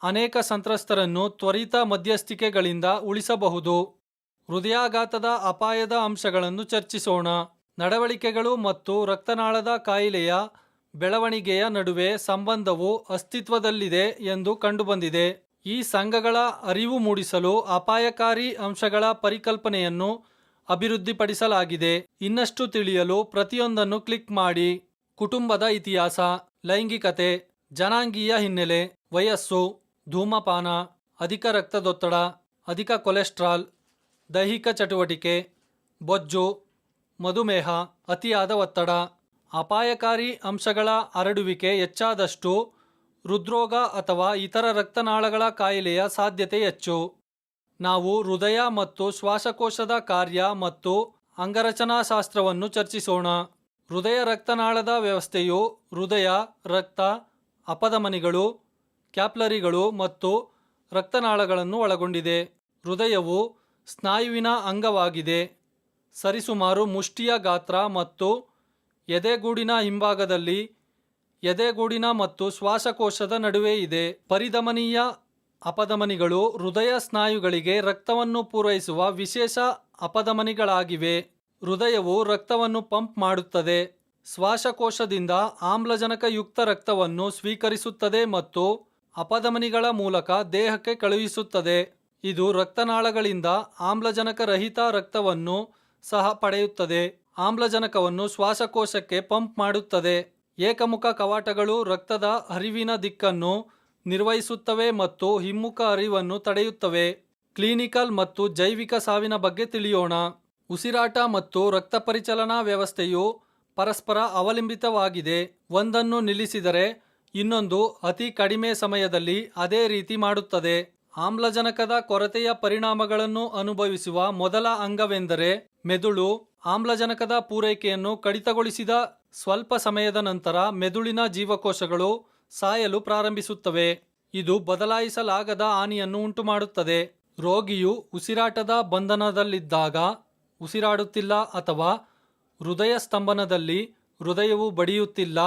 ಅನೇಕ ಸಂತ್ರಸ್ತರನ್ನು ತ್ವರಿತ ಮಧ್ಯಸ್ಥಿಕೆಗಳಿಂದ ಉಳಿಸಬಹುದು. ಹೃದಯಾಘಾತದ ಅಪಾಯದ ಅಂಶಗಳನ್ನು ಚರ್ಚಿಸೋಣ. ನಡವಳಿಕೆಗಳು ಮತ್ತು ರಕ್ತನಾಳದ ಕಾಯಿಲೆಯ ಬೆಳವಣಿಗೆಯ ನಡುವೆ ಸಂಬಂಧವು ಅಸ್ತಿತ್ವದಲ್ಲಿದೆ ಎಂದು ಕಂಡುಬಂದಿದೆ. ಈ ಸಂಘಗಳ ಅರಿವು ಮೂಡಿಸಲು ಅಪಾಯಕಾರಿ ಅಂಶಗಳ ಪರಿಕಲ್ಪನೆಯನ್ನು ಅಭಿವೃದ್ಧಿಪಡಿಸಲಾಗಿದೆ. ಇನ್ನಷ್ಟು ತಿಳಿಯಲು ಪ್ರತಿಯೊಂದನ್ನು ಕ್ಲಿಕ್ ಮಾಡಿ. ಕುಟುಂಬದ ಇತಿಹಾಸ, ಲೈಂಗಿಕತೆ, ಜನಾಂಗೀಯ ಹಿನ್ನೆಲೆ, ವಯಸ್ಸು, ಧೂಮಪಾನ, ಅಧಿಕ ರಕ್ತದೊತ್ತಡ, ಅಧಿಕ ಕೊಲೆಸ್ಟ್ರಾಲ್, ದೈಹಿಕ ಚಟುವಟಿಕೆ, ಬೊಜ್ಜು, ಮಧುಮೇಹ, ಅತಿಯಾದ ಒತ್ತಡ. ಅಪಾಯಕಾರಿ ಅಂಶಗಳ ಹರಡುವಿಕೆ ಹೆಚ್ಚಾದಷ್ಟು ಹೃದ್ರೋಗ ಅಥವಾ ಇತರ ರಕ್ತನಾಳಗಳ ಕಾಯಿಲೆಯ ಸಾಧ್ಯತೆ ಹೆಚ್ಚು. ನಾವು ಹೃದಯ ಮತ್ತು ಶ್ವಾಸಕೋಶದ ಕಾರ್ಯ ಮತ್ತು ಅಂಗರಚನಾಶಾಸ್ತ್ರವನ್ನು ಚರ್ಚಿಸೋಣ. ಹೃದಯ ರಕ್ತನಾಳದ ವ್ಯವಸ್ಥೆಯು ಹೃದಯ, ರಕ್ತ, ಅಪಧಮನಿಗಳು, ಕ್ಯಾಪಿಲರಿಗಳು ಮತ್ತು ರಕ್ತನಾಳಗಳನ್ನು ಒಳಗೊಂಡಿದೆ. ಹೃದಯವು ಸ್ನಾಯುವಿನ ಅಂಗವಾಗಿದೆ. ಸರಿಸುಮಾರು ಮುಷ್ಟಿಯ ಗಾತ್ರ ಮತ್ತು ಎದೆಗೂಡಿನ ಹಿಂಭಾಗದಲ್ಲಿ ಎದೆಗೂಡಿನ ಮತ್ತು ಶ್ವಾಸಕೋಶದ ನಡುವೆ ಇದೆ. ಪರಿಧಮನೀಯ ಅಪಧಮನಿಗಳು ಹೃದಯ ಸ್ನಾಯುಗಳಿಗೆ ರಕ್ತವನ್ನು ಪೂರೈಸುವ ವಿಶೇಷ ಅಪಧಮನಿಗಳಾಗಿವೆ. ಹೃದಯವು ರಕ್ತವನ್ನು ಪಂಪ್ ಮಾಡುತ್ತದೆ, ಶ್ವಾಸಕೋಶದಿಂದ ಆಮ್ಲಜನಕಯುಕ್ತ ರಕ್ತವನ್ನು ಸ್ವೀಕರಿಸುತ್ತದೆ ಮತ್ತು ಅಪಧಮನಿಗಳ ಮೂಲಕ ದೇಹಕ್ಕೆ ಕಳುಹಿಸುತ್ತದೆ. ಇದು ರಕ್ತನಾಳಗಳಿಂದ ಆಮ್ಲಜನಕ ರಹಿತ ರಕ್ತವನ್ನು ಸಹ ಪಡೆಯುತ್ತದೆ. ಆಮ್ಲಜನಕವನ್ನು ಶ್ವಾಸಕೋಶಕ್ಕೆ ಪಂಪ್ ಮಾಡುತ್ತದೆ. ಏಕಮುಖ ಕವಾಟಗಳು ರಕ್ತದ ಹರಿವಿನ ದಿಕ್ಕನ್ನು ನಿರ್ವಹಿಸುತ್ತವೆ ಮತ್ತು ಹಿಮ್ಮುಖ ಹರಿವನ್ನು ತಡೆಯುತ್ತವೆ. ಕ್ಲಿನಿಕಲ್ ಮತ್ತು ಜೈವಿಕ ಸಾವಿನ ಬಗ್ಗೆ ತಿಳಿಯೋಣ. ಉಸಿರಾಟ ಮತ್ತು ರಕ್ತ ಪರಿಚಲನಾ ವ್ಯವಸ್ಥೆಯು ಪರಸ್ಪರ ಅವಲಂಬಿತವಾಗಿದೆ. ಒಂದನ್ನು ನಿಲ್ಲಿಸಿದರೆ ಇನ್ನೊಂದು ಅತಿ ಕಡಿಮೆ ಸಮಯದಲ್ಲಿ ಅದೇ ರೀತಿ ಮಾಡುತ್ತದೆ. ಆಮ್ಲಜನಕದ ಕೊರತೆಯ ಪರಿಣಾಮಗಳನ್ನು ಅನುಭವಿಸುವ ಮೊದಲ ಅಂಗವೆಂದರೆ ಮೆದುಳು. ಆಮ್ಲಜನಕದ ಪೂರೈಕೆಯನ್ನು ಕಡಿತಗೊಳಿಸಿದ ಸ್ವಲ್ಪ ಸಮಯದ ನಂತರ ಮೆದುಳಿನ ಜೀವಕೋಶಗಳು ಸಾಯಲು ಪ್ರಾರಂಭಿಸುತ್ತವೆ. ಇದು ಬದಲಾಯಿಸಲಾಗದ ಹಾನಿಯನ್ನು ಉಂಟುಮಾಡುತ್ತದೆ. ರೋಗಿಯು ಉಸಿರಾಟದ ಬಂಧನದಲ್ಲಿದ್ದಾಗ ಉಸಿರಾಡುತ್ತಿಲ್ಲ ಅಥವಾ ಹೃದಯ ಸ್ತಂಭನದಲ್ಲಿ ಹೃದಯವು ಬಡಿಯುತ್ತಿಲ್ಲ,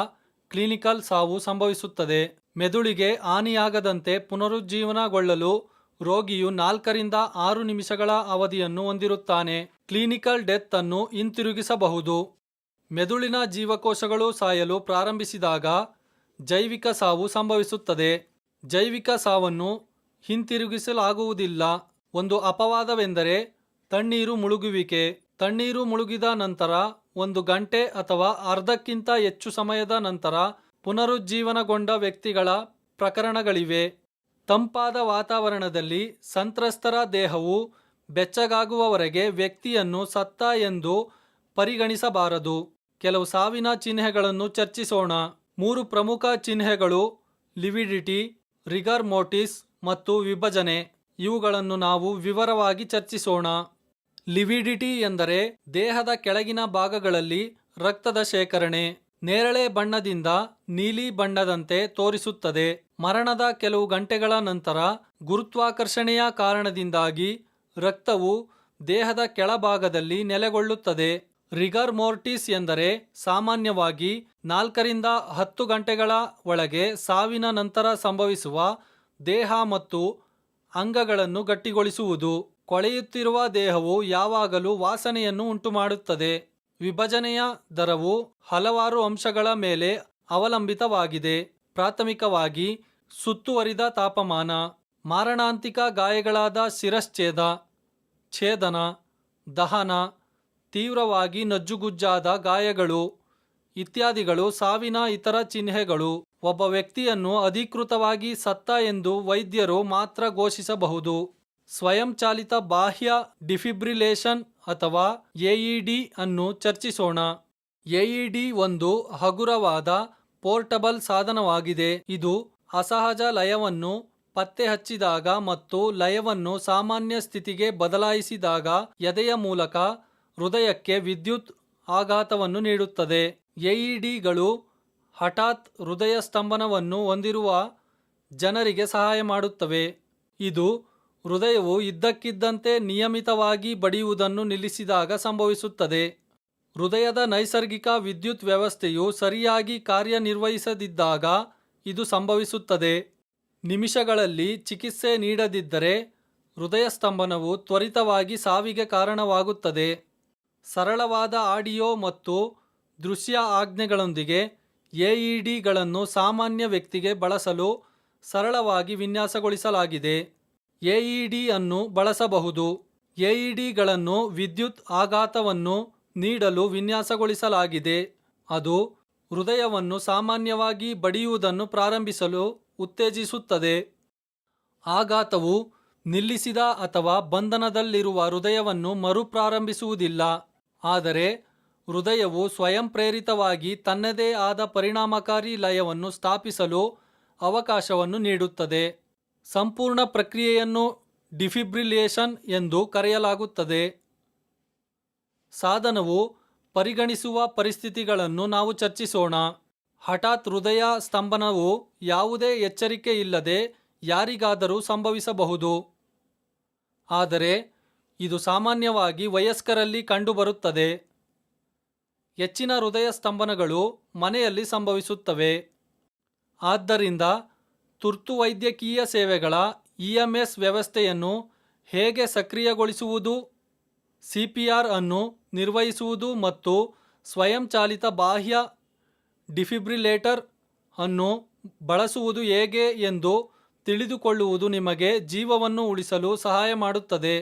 ಕ್ಲಿನಿಕಲ್ ಸಾವು ಸಂಭವಿಸುತ್ತದೆ. ಮೆದುಳಿಗೆ ಹಾನಿಯಾಗದಂತೆ ಪುನರುಜ್ಜೀವನಗೊಳ್ಳಲು ರೋಗಿಯು 4 ರಿಂದ 6 ನಿಮಿಷಗಳ ಅವಧಿಯನ್ನು ಹೊಂದಿರುತ್ತಾನೆ. ಕ್ಲಿನಿಕಲ್ ಡೆತ್ ಅನ್ನು ಹಿಂತಿರುಗಿಸಬಹುದು. ಮೆದುಳಿನ ಜೀವಕೋಶಗಳು ಸಾಯಲು ಪ್ರಾರಂಭಿಸಿದಾಗ ಜೈವಿಕ ಸಾವು ಸಂಭವಿಸುತ್ತದೆ. ಜೈವಿಕ ಸಾವನ್ನು ಹಿಂತಿರುಗಿಸಲಾಗುವುದಿಲ್ಲ. ಒಂದು ಅಪವಾದವೆಂದರೆ ತಣ್ಣೀರು ಮುಳುಗುವಿಕೆ. ತಣ್ಣೀರು ಮುಳುಗಿದ ನಂತರ 1 ಗಂಟೆ ಅಥವಾ ಅರ್ಧಕ್ಕಿಂತ ಹೆಚ್ಚು ಸಮಯದ ನಂತರ ಪುನರುಜ್ಜೀವನಗೊಂಡ ವ್ಯಕ್ತಿಗಳ ಪ್ರಕರಣಗಳಿವೆ. ತಂಪಾದ ವಾತಾವರಣದಲ್ಲಿ ಸಂತ್ರಸ್ತರ ದೇಹವು ಬೆಚ್ಚಗಾಗುವವರೆಗೆ ವ್ಯಕ್ತಿಯನ್ನು ಸತ್ತ ಎಂದು ಪರಿಗಣಿಸಬಾರದು. ಕೆಲವು ಸಾವಿನ ಚಿಹ್ನೆಗಳನ್ನು ಚರ್ಚಿಸೋಣ. 3 ಪ್ರಮುಖ ಚಿಹ್ನೆಗಳು ಲಿವಿಡಿಟಿ, ರಿಗರ್ ಮೋರ್ಟಿಸ್ ಮತ್ತು ವಿಭಜನೆ. ಇವುಗಳನ್ನು ನಾವು ವಿವರವಾಗಿ ಚರ್ಚಿಸೋಣ. ಲಿವಿಡಿಟಿ ಎಂದರೆ ದೇಹದ ಕೆಳಗಿನ ಭಾಗಗಳಲ್ಲಿ ರಕ್ತದ ಶೇಖರಣೆ. ನೇರಳೆ ಬಣ್ಣದಿಂದ ನೀಲಿ ಬಣ್ಣದಂತೆ ತೋರಿಸುತ್ತದೆ. ಮರಣದ ಕೆಲವು ಗಂಟೆಗಳ ನಂತರ ಗುರುತ್ವಾಕರ್ಷಣೆಯ ಕಾರಣದಿಂದಾಗಿ ರಕ್ತವು ದೇಹದ ಕೆಳಭಾಗದಲ್ಲಿ ನೆಲೆಗೊಳ್ಳುತ್ತದೆ. ರಿಗರ್ ಮೋರ್ಟಿಸ್ ಎಂದರೆ ಸಾಮಾನ್ಯವಾಗಿ 4 ರಿಂದ 10 ಗಂಟೆಗಳ ಒಳಗೆ ಸಾವಿನ ನಂತರ ಸಂಭವಿಸುವ ದೇಹ ಮತ್ತು ಅಂಗಗಳನ್ನು ಗಟ್ಟಿಗೊಳಿಸುವುದು. ಕೊಳೆಯುತ್ತಿರುವ ದೇಹವು ಯಾವಾಗಲೂ ವಾಸನೆಯನ್ನು ಉಂಟುಮಾಡುತ್ತದೆ. ವಿಭಜನೆಯ ದರವು ಹಲವಾರು ಅಂಶಗಳ ಮೇಲೆ ಅವಲಂಬಿತವಾಗಿದೆ. ಪ್ರಾಥಮಿಕವಾಗಿ ಸುತ್ತುವರಿದ ತಾಪಮಾನ, ಮಾರಣಾಂತಿಕ ಗಾಯಗಳಾದ ಶಿರಶ್ಛೇದ, ಛೇದನ, ದಹನ, ತೀವ್ರವಾಗಿ ನಜ್ಜುಗುಜ್ಜಾದ ಗಾಯಗಳು ಇತ್ಯಾದಿಗಳು ಸಾವಿನ ಇತರ ಚಿಹ್ನೆಗಳು. ಒಬ್ಬ ವ್ಯಕ್ತಿಯನ್ನು ಅಧಿಕೃತವಾಗಿ ಸತ್ತ ಎಂದು ವೈದ್ಯರು ಮಾತ್ರ ಘೋಷಿಸಬಹುದು. ಸ್ವಯಂಚಾಲಿತ ಬಾಹ್ಯ ಡಿಫಿಬ್ರಿಲೇಷನ್ ಅಥವಾ ಎಇಡಿ ಅನ್ನು ಚರ್ಚಿಸೋಣ. ಎಇಡಿ ಒಂದು ಹಗುರವಾದ ಪೋರ್ಟಬಲ್ ಸಾಧನವಾಗಿದೆ. ಇದು ಅಸಹಜ ಲಯವನ್ನು ಪತ್ತೆ ಹಚ್ಚಿದಾಗ ಮತ್ತು ಲಯವನ್ನು ಸಾಮಾನ್ಯ ಸ್ಥಿತಿಗೆ ಬದಲಾಯಿಸಿದಾಗ ಎದೆಯ ಮೂಲಕ ಹೃದಯಕ್ಕೆ ವಿದ್ಯುತ್ ಆಘಾತವನ್ನು ನೀಡುತ್ತದೆ. ಎಇಡಿಗಳು ಹಠಾತ್ ಹೃದಯ ಸ್ತಂಭನವನ್ನು ಹೊಂದಿರುವ ಜನರಿಗೆ ಸಹಾಯ ಮಾಡುತ್ತವೆ. ಇದು ಹೃದಯವು ಇದ್ದಕ್ಕಿದ್ದಂತೆ ನಿಯಮಿತವಾಗಿ ಬಡಿಯುವುದನ್ನು ನಿಲ್ಲಿಸಿದಾಗ ಸಂಭವಿಸುತ್ತದೆ. ಹೃದಯದ ನೈಸರ್ಗಿಕ ವಿದ್ಯುತ್ ವ್ಯವಸ್ಥೆಯು ಸರಿಯಾಗಿ ಕಾರ್ಯನಿರ್ವಹಿಸದಿದ್ದಾಗ ಇದು ಸಂಭವಿಸುತ್ತದೆ. ನಿಮಿಷಗಳಲ್ಲಿ ಚಿಕಿತ್ಸೆ ನೀಡದಿದ್ದರೆ ಹೃದಯ ಸ್ತಂಭನವು ತ್ವರಿತವಾಗಿ ಸಾವಿಗೆ ಕಾರಣವಾಗುತ್ತದೆ. ಸರಳವಾದ ಆಡಿಯೋ ಮತ್ತು ದೃಶ್ಯ ಆಜ್ಞೆಗಳೊಂದಿಗೆ ಎಇಡಿಗಳನ್ನು ಸಾಮಾನ್ಯ ವ್ಯಕ್ತಿಗೆ ಬಳಸಲು ಸರಳವಾಗಿ ವಿನ್ಯಾಸಗೊಳಿಸಲಾಗಿದೆ. ಎಇಡಿ ಅನ್ನು ಬಳಸಬಹುದು. ಎಇಡಿಗಳನ್ನು ವಿದ್ಯುತ್ ಆಘಾತವನ್ನು ನೀಡಲು ವಿನ್ಯಾಸಗೊಳಿಸಲಾಗಿದೆ. ಅದು ಹೃದಯವನ್ನು ಸಾಮಾನ್ಯವಾಗಿ ಬಡಿಯುವುದನ್ನು ಪ್ರಾರಂಭಿಸಲು ಉತ್ತೇಜಿಸುತ್ತದೆ. ಆಘಾತವು ನಿಲ್ಲಿಸಿದ ಅಥವಾ ಬಂಧನದಲ್ಲಿರುವ ಹೃದಯವನ್ನು ಮರುಪ್ರಾರಂಭಿಸುವುದಿಲ್ಲ, ಆದರೆ ಹೃದಯವು ಸ್ವಯಂ ಪ್ರೇರಿತವಾಗಿ ತನ್ನದೇ ಆದ ಪರಿಣಾಮಕಾರಿ ಲಯವನ್ನು ಸ್ಥಾಪಿಸಲು ಅವಕಾಶವನ್ನು ನೀಡುತ್ತದೆ. ಸಂಪೂರ್ಣ ಪ್ರಕ್ರಿಯೆಯನ್ನು ಡಿಫಿಬ್ರಿಲೇಷನ್ ಎಂದು ಕರೆಯಲಾಗುತ್ತದೆ. ಸಾಧನವು ಪರಿಗಣಿಸುವ ಪರಿಸ್ಥಿತಿಗಳನ್ನು ನಾವು ಚರ್ಚಿಸೋಣ. ಹಠಾತ್ ಹೃದಯ ಸ್ತಂಭನವು ಯಾವುದೇ ಎಚ್ಚರಿಕೆ ಇಲ್ಲದೆ ಯಾರಿಗಾದರೂ ಸಂಭವಿಸಬಹುದು, ಆದರೆ ಇದು ಸಾಮಾನ್ಯವಾಗಿ ವಯಸ್ಕರಲ್ಲಿ ಕಂಡುಬರುತ್ತದೆ. ಹೆಚ್ಚಿನ ಹೃದಯ ಸ್ತಂಭನಗಳು ಮನೆಯಲ್ಲಿ ಸಂಭವಿಸುತ್ತವೆ. ಆದ್ದರಿಂದ ತುರ್ತು ವೈದ್ಯಕೀಯ ಸೇವೆಗಳ ಇಎಂಎಸ್ ವ್ಯವಸ್ಥೆಯನ್ನು ಹೇಗೆ ಸಕ್ರಿಯಗೊಳಿಸುವುದು, ಸಿಪಿಆರ್ ಅನ್ನು ನಿರ್ವಹಿಸುವುದು ಮತ್ತು ಸ್ವಯಂಚಾಲಿತ ಬಾಹ್ಯ ಡಿಫಿಬ್ರಿಲೇಟರ್ ಅನ್ನು ಬಳಸುವುದು ಹೇಗೆ ಎಂದು ತಿಳಿದುಕೊಳ್ಳುವುದು ನಿಮಗೆ ಜೀವವನ್ನು ಉಳಿಸಲು ಸಹಾಯ ಮಾಡುತ್ತದೆ.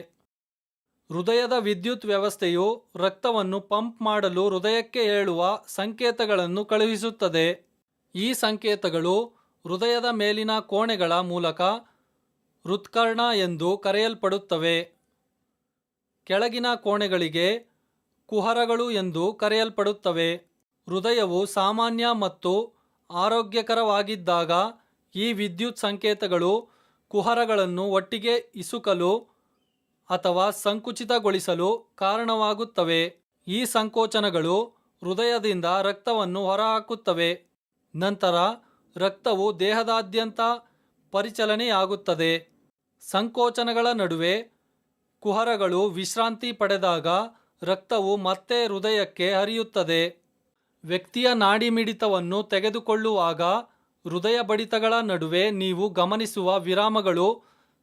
ಹೃದಯದ ವಿದ್ಯುತ್ ವ್ಯವಸ್ಥೆಯು ರಕ್ತವನ್ನು ಪಂಪ್ ಮಾಡಲು ಹೃದಯಕ್ಕೆ ಹೇಳುವ ಸಂಕೇತಗಳನ್ನು ಕಳುಹಿಸುತ್ತದೆ. ಈ ಸಂಕೇತಗಳು ಹೃದಯದ ಮೇಲಿನ ಕೋಣೆಗಳ ಮೂಲಕ ಹೃತ್ಕರ್ಣ ಎಂದು ಕರೆಯಲ್ಪಡುತ್ತವೆ. ಕೆಳಗಿನ ಕೋಣೆಗಳಿಗೆ ಕುಹರಗಳು ಎಂದು ಕರೆಯಲ್ಪಡುತ್ತವೆ. ಹೃದಯವು ಸಾಮಾನ್ಯ ಮತ್ತು ಆರೋಗ್ಯಕರವಾಗಿದ್ದಾಗ ಈ ವಿದ್ಯುತ್ ಸಂಕೇತಗಳು ಕುಹರಗಳನ್ನು ಒಟ್ಟಿಗೆ ಇಸುಕಲು ಅಥವಾ ಸಂಕುಚಿತಗೊಳಿಸಲು ಕಾರಣವಾಗುತ್ತವೆ. ಈ ಸಂಕೋಚನಗಳು ಹೃದಯದಿಂದ ರಕ್ತವನ್ನು ಹೊರಹಾಕುತ್ತವೆ. ನಂತರ ರಕ್ತವು ದೇಹದಾದ್ಯಂತ ಪರಿಚಲನೆಯಾಗುತ್ತದೆ. ಸಂಕೋಚನಗಳ ನಡುವೆ ಕುಹರಗಳು ವಿಶ್ರಾಂತಿ ಪಡೆದಾಗ ರಕ್ತವು ಮತ್ತೆ ಹೃದಯಕ್ಕೆ ಹರಿಯುತ್ತದೆ. ವ್ಯಕ್ತಿಯ ನಾಡಿಮಿಡಿತವನ್ನು ತೆಗೆದುಕೊಳ್ಳುವಾಗ ಹೃದಯ ಬಡಿತಗಳ ನಡುವೆ ನೀವು ಗಮನಿಸುವ ವಿರಾಮಗಳು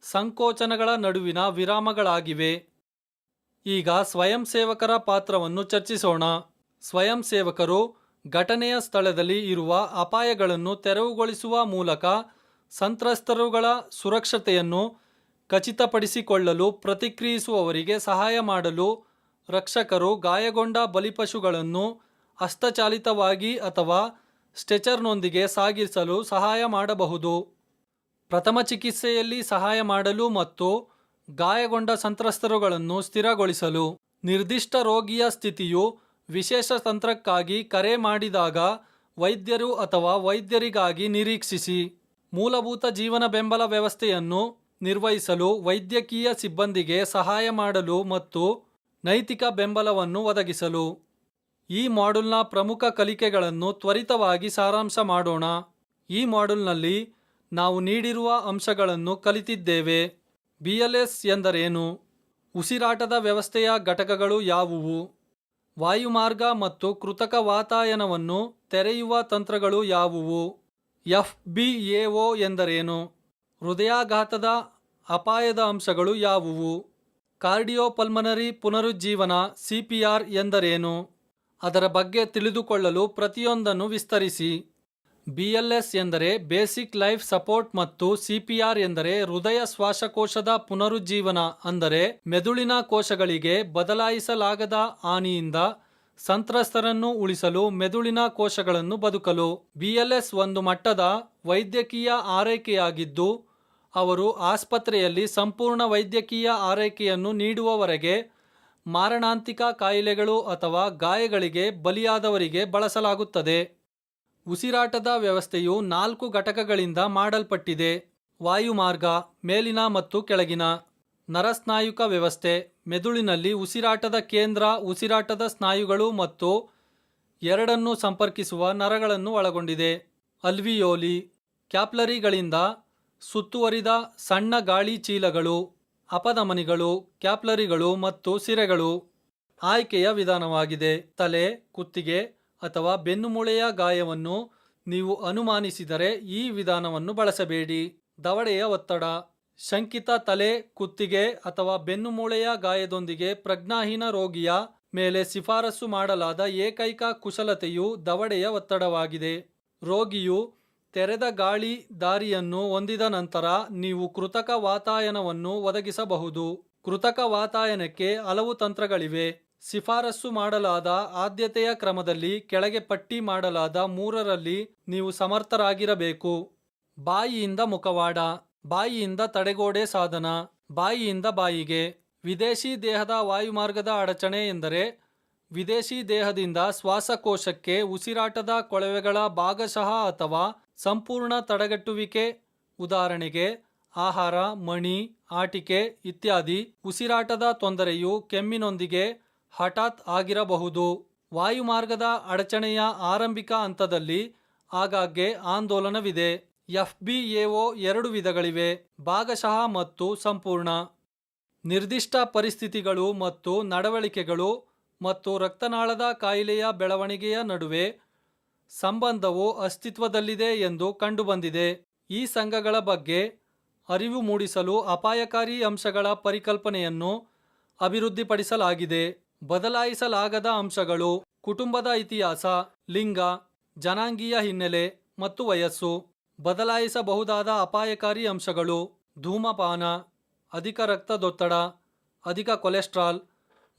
ಸಂಕೋಚನಗಳ ನಡುವಿನ ವಿರಾಮಗಳಾಗಿವೆ. ಈಗ ಸ್ವಯಂ ಸೇವಕರ ಪಾತ್ರವನ್ನು ಚರ್ಚಿಸೋಣ. ಸ್ವಯಂ ಸೇವಕರು ಘಟನೆಯ ಸ್ಥಳದಲ್ಲಿ ಇರುವ ಅಪಾಯಗಳನ್ನು ತೆರವುಗೊಳಿಸುವ ಮೂಲಕ ಸಂತ್ರಸ್ತರುಗಳ ಸುರಕ್ಷತೆಯನ್ನು ಖಚಿತಪಡಿಸಿಕೊಳ್ಳಲು ಪ್ರತಿಕ್ರಿಯಿಸುವವರಿಗೆ ಸಹಾಯ ಮಾಡಲು ರಕ್ಷಕರು ಗಾಯಗೊಂಡ ಬಲಿಪಶುಗಳನ್ನು ಹಸ್ತಚಾಲಿತವಾಗಿ ಅಥವಾ ಸ್ಟ್ರೆಚರ್ನೊಂದಿಗೆ ಸಾಗಿಸಲು ಸಹಾಯ ಮಾಡಬಹುದು. ಪ್ರಥಮ ಚಿಕಿತ್ಸೆಯಲ್ಲಿ ಸಹಾಯ ಮಾಡಲು ಮತ್ತು ಗಾಯಗೊಂಡ ಸಂತ್ರಸ್ತರುಗಳನ್ನು ಸ್ಥಿರಗೊಳಿಸಲು. ನಿರ್ದಿಷ್ಟ ರೋಗಿಯ ಸ್ಥಿತಿಯು ವಿಶೇಷ ತಂತ್ರಕ್ಕಾಗಿ ಕರೆ ಮಾಡಿದಾಗ ವೈದ್ಯರು ಅಥವಾ ವೈದ್ಯರಿಗಾಗಿ ನಿರೀಕ್ಷಿಸಿ. ಮೂಲಭೂತ ಜೀವನ ಬೆಂಬಲ ವ್ಯವಸ್ಥೆಯನ್ನು ನಿರ್ವಹಿಸಲು ವೈದ್ಯಕೀಯ ಸಿಬ್ಬಂದಿಗೆ ಸಹಾಯ ಮಾಡಲು ಮತ್ತು ನೈತಿಕ ಬೆಂಬಲವನ್ನು ಒದಗಿಸಲು. ಈ ಮಾಡ್ಯೂಲ್ನ ಪ್ರಮುಖ ಕಲಿಕೆಗಳನ್ನು ತ್ವರಿತವಾಗಿ ಸಾರಾಂಶ ಮಾಡೋಣ. ಈ ಮಾಡ್ಯೂಲ್ನಲ್ಲಿ ನಾವು ನೀಡಿರುವ ಅಂಶಗಳನ್ನು ಕಲಿತಿದ್ದೇವೆ. ಬಿಎಲ್ಎಸ್ ಎಂದರೇನು? ಉಸಿರಾಟದ ವ್ಯವಸ್ಥೆಯ ಘಟಕಗಳು ಯಾವುವು? ವಾಯುಮಾರ್ಗ ಮತ್ತು ಕೃತಕ ವಾತಾಯನವನ್ನು ತೆರೆಯುವ ತಂತ್ರಗಳು ಯಾವುವು? ಎಫ್ಬಿಎಒ ಎಂದರೇನು? ಹೃದಯಾಘಾತದ ಅಪಾಯದ ಅಂಶಗಳು ಯಾವುವು? ಕಾರ್ಡಿಯೋಪಲ್ಮನರಿ ಪುನರುಜ್ಜೀವನ ಸಿಪಿಆರ್ ಎಂದರೇನು? ಅದರ ಬಗ್ಗೆ ತಿಳಿದುಕೊಳ್ಳಲು ಪ್ರತಿಯೊಂದನ್ನು ವಿಸ್ತರಿಸಿ. ಬಿಎಲ್ಎಸ್ ಎಂದರೆ ಬೇಸಿಕ್ ಲೈಫ್ ಸಪೋರ್ಟ್ ಮತ್ತು ಸಿಪಿಆರ್ ಎಂದರೆ ಹೃದಯ ಶ್ವಾಸಕೋಶದ ಪುನರುಜ್ಜೀವನ, ಅಂದರೆ ಮೆದುಳಿನ ಕೋಶಗಳಿಗೆ ಬದಲಾಯಿಸಲಾಗದ ಹಾನಿಯಿಂದ ಸಂತ್ರಸ್ತರನ್ನು ಉಳಿಸಲು ಮೆದುಳಿನ ಕೋಶಗಳನ್ನು ಬದುಕಲು. ಬಿಎಲ್ಎಸ್ ಒಂದು ಮಟ್ಟದ ವೈದ್ಯಕೀಯ ಆರೈಕೆಯಾಗಿದ್ದು, ಅವರು ಆಸ್ಪತ್ರೆಯಲ್ಲಿ ಸಂಪೂರ್ಣ ವೈದ್ಯಕೀಯ ಆರೈಕೆಯನ್ನು ನೀಡುವವರೆಗೆ ಮಾರಣಾಂತಿಕ ಕಾಯಿಲೆಗಳು ಅಥವಾ ಗಾಯಗಳಿಗೆ ಬಲಿಯಾದವರಿಗೆ ಬಳಸಲಾಗುತ್ತದೆ. ಉಸಿರಾಟದ ವ್ಯವಸ್ಥೆಯು 4 ಘಟಕಗಳಿಂದ ಮಾಡಲ್ಪಟ್ಟಿದೆ. ವಾಯುಮಾರ್ಗ, ಮೇಲಿನ ಮತ್ತು ಕೆಳಗಿನ. ನರಸ್ನಾಯುಕ ವ್ಯವಸ್ಥೆ, ಮೆದುಳಿನಲ್ಲಿ ಉಸಿರಾಟದ ಕೇಂದ್ರ, ಉಸಿರಾಟದ ಸ್ನಾಯುಗಳು ಮತ್ತು ಎರಡನ್ನೂ ಸಂಪರ್ಕಿಸುವ ನರಗಳನ್ನು ಒಳಗೊಂಡಿದೆ. ಅಲ್ವಿಯೋಲಿ, ಕ್ಯಾಪ್ಲರಿಗಳಿಂದ ಸುತ್ತುವರಿದ ಸಣ್ಣ ಗಾಳಿ ಚೀಲಗಳು. ಅಪಧಮನಿಗಳು, ಕ್ಯಾಪ್ಲರಿಗಳು ಮತ್ತು ಸಿರೆಗಳು. ಆಯ್ಕೆಯ ವಿಧಾನವಾಗಿದೆ. ತಲೆ, ಕುತ್ತಿಗೆ ಅಥವಾ ಬೆನ್ನುಮೂಳೆಯ ಗಾಯವನ್ನು ನೀವು ಅನುಮಾನಿಸಿದರೆ ಈ ವಿಧಾನವನ್ನು ಬಳಸಬೇಡಿ. ದವಡೆಯ ಒತ್ತಡ. ಶಂಕಿತ ತಲೆ, ಕುತ್ತಿಗೆ ಅಥವಾ ಬೆನ್ನುಮೂಳೆಯ ಗಾಯದೊಂದಿಗೆ ಪ್ರಜ್ಞಾಹೀನ ರೋಗಿಯ ಮೇಲೆ ಶಿಫಾರಸು ಮಾಡಲಾದ ಏಕೈಕ ಕುಶಲತೆಯು ದವಡೆಯ ಒತ್ತಡವಾಗಿದೆ. ರೋಗಿಯು ತೆರೆದ ಗಾಳಿ ದಾರಿಯನ್ನು ಹೊಂದಿದ ನಂತರ ನೀವು ಕೃತಕ ವಾತಾಯನವನ್ನು ಒದಗಿಸಬಹುದು. ಕೃತಕ ವಾತಾಯನಕ್ಕೆ ಹಲವು ತಂತ್ರಗಳಿವೆ. ಶಿಫಾರಸು ಮಾಡಲಾದ ಆದ್ಯತೆಯ ಕ್ರಮದಲ್ಲಿ ಕೆಳಗೆ ಪಟ್ಟಿ ಮಾಡಲಾದ 3ರಲ್ಲಿ ನೀವು ಸಮರ್ಥರಾಗಿರಬೇಕು. ಬಾಯಿಯಿಂದ ಮುಖವಾಡ, ಬಾಯಿಯಿಂದ ತಡೆಗೋಡೆ ಸಾಧನ, ಬಾಯಿಯಿಂದ ಬಾಯಿಗೆ. ವಿದೇಶಿ ದೇಹದ ವಾಯುಮಾರ್ಗದ ಅಡಚಣೆ ಎಂದರೆ ವಿದೇಶಿ ದೇಹದಿಂದ ಶ್ವಾಸಕೋಶಕ್ಕೆ ಉಸಿರಾಟದ ಕೊಳವೆಗಳ ಭಾಗಶಃ ಅಥವಾ ಸಂಪೂರ್ಣ ತಡೆಗಟ್ಟುವಿಕೆ. ಉದಾಹರಣೆಗೆ ಆಹಾರ, ಮಣಿ, ಆಟಿಕೆ ಇತ್ಯಾದಿ. ಉಸಿರಾಟದ ತೊಂದರೆಯು ಕೆಮ್ಮಿನೊಂದಿಗೆ ಹಠಾತ್ ಆಗಿರಬಹುದು. ವಾಯುಮಾರ್ಗದ ಅಡಚಣೆಯ ಆರಂಭಿಕ ಹಂತದಲ್ಲಿ ಆಗಾಗ್ಗೆ ಆಂದೋಲನವಿದೆ. FBAO 2 ವಿಧಗಳಿವೆ: ಭಾಗಶಃ ಮತ್ತು ಸಂಪೂರ್ಣ. ನಿರ್ದಿಷ್ಟ ಪರಿಸ್ಥಿತಿಗಳು ಮತ್ತು ನಡವಳಿಕೆಗಳು ಮತ್ತು ರಕ್ತನಾಳದ ಕಾಯಿಲೆಯ ಬೆಳವಣಿಗೆಯ ನಡುವೆ ಸಂಬಂಧವು ಅಸ್ತಿತ್ವದಲ್ಲಿದೆ ಎಂದು ಕಂಡುಬಂದಿದೆ. ಈ ಸಂಘಗಳ ಬಗ್ಗೆ ಅರಿವು ಮೂಡಿಸಲು ಅಪಾಯಕಾರಿ ಅಂಶಗಳ ಪರಿಕಲ್ಪನೆಯನ್ನು ಅಭಿವೃದ್ಧಿಪಡಿಸಲಾಗಿದೆ. ಬದಲಾಯಿಸಲಾಗದ ಅಂಶಗಳು: ಕುಟುಂಬದ ಇತಿಹಾಸ, ಲಿಂಗ, ಜನಾಂಗೀಯ ಹಿನ್ನೆಲೆ ಮತ್ತು ವಯಸ್ಸು. ಬದಲಾಯಿಸಬಹುದಾದ ಅಪಾಯಕಾರಿ ಅಂಶಗಳು: ಧೂಮಪಾನ, ಅಧಿಕ ರಕ್ತದೊತ್ತಡ, ಅಧಿಕ ಕೊಲೆಸ್ಟ್ರಾಲ್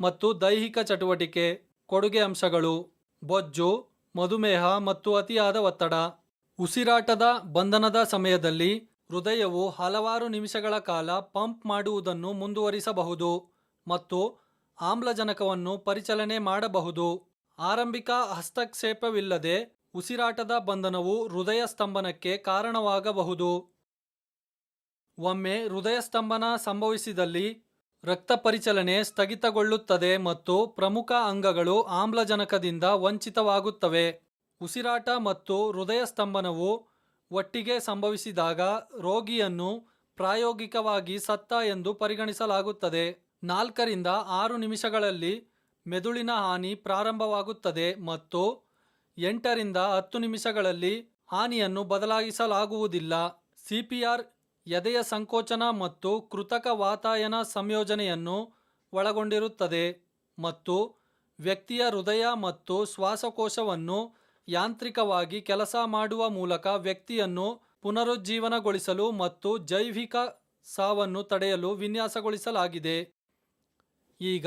ಮತ್ತು ದೈಹಿಕ ಚಟುವಟಿಕೆ. ಕೊಡುಗೆ ಅಂಶಗಳು: ಬೊಜ್ಜು, ಮಧುಮೇಹ ಮತ್ತು ಅತಿಯಾದ ಒತ್ತಡ. ಉಸಿರಾಟದ ಬಂಧನದ ಸಮಯದಲ್ಲಿ ಹೃದಯವು ಹಲವಾರು ನಿಮಿಷಗಳ ಕಾಲ ಪಂಪ್ ಮಾಡುವುದನ್ನು ಮುಂದುವರಿಸಬಹುದು ಮತ್ತು ಆಮ್ಲಜನಕವನ್ನು ಪರಿಚಲನೆ ಮಾಡಬಹುದು. ಆರಂಭಿಕ ಹಸ್ತಕ್ಷೇಪವಿಲ್ಲದೆ ಉಸಿರಾಟದ ಬಂಧನವು ಹೃದಯ ಸ್ತಂಭನಕ್ಕೆ ಕಾರಣವಾಗಬಹುದು. ಒಮ್ಮೆ ಹೃದಯ ಸ್ತಂಭನ ಸಂಭವಿಸಿದಲ್ಲಿ ರಕ್ತ ಪರಿಚಲನೆ ಸ್ಥಗಿತಗೊಳ್ಳುತ್ತದೆ ಮತ್ತು ಪ್ರಮುಖ ಅಂಗಗಳು ಆಮ್ಲಜನಕದಿಂದ ವಂಚಿತವಾಗುತ್ತವೆ. ಉಸಿರಾಟ ಮತ್ತು ಹೃದಯ ಸ್ತಂಭನವು ಒಟ್ಟಿಗೆ ಸಂಭವಿಸಿದಾಗ ರೋಗಿಯನ್ನು ಪ್ರಾಯೋಗಿಕವಾಗಿ ಸತ್ತ ಎಂದು ಪರಿಗಣಿಸಲಾಗುತ್ತದೆ. 4ರಿಂದ 6 ನಿಮಿಷಗಳಲ್ಲಿ ಮೆದುಳಿನ ಹಾನಿ ಪ್ರಾರಂಭವಾಗುತ್ತದೆ ಮತ್ತು 8ರಿಂದ 10 ನಿಮಿಷಗಳಲ್ಲಿ ಹಾನಿಯನ್ನು ಬದಲಾಯಿಸಲಾಗುವುದಿಲ್ಲ. CPR ಎದೆಯ ಸಂಕೋಚನ ಮತ್ತು ಕೃತಕ ವಾತಾಯನ ಸಂಯೋಜನೆಯನ್ನು ಒಳಗೊಂಡಿರುತ್ತದೆ ಮತ್ತು ವ್ಯಕ್ತಿಯ ಹೃದಯ ಮತ್ತು ಶ್ವಾಸಕೋಶವನ್ನು ಯಾಂತ್ರಿಕವಾಗಿ ಕೆಲಸ ಮಾಡುವ ಮೂಲಕ ವ್ಯಕ್ತಿಯನ್ನು ಪುನರುಜ್ಜೀವನಗೊಳಿಸಲು ಮತ್ತು ಜೈವಿಕ ಸಾವನ್ನು ತಡೆಯಲು ವಿನ್ಯಾಸಗೊಳಿಸಲಾಗಿದೆ. ಈಗ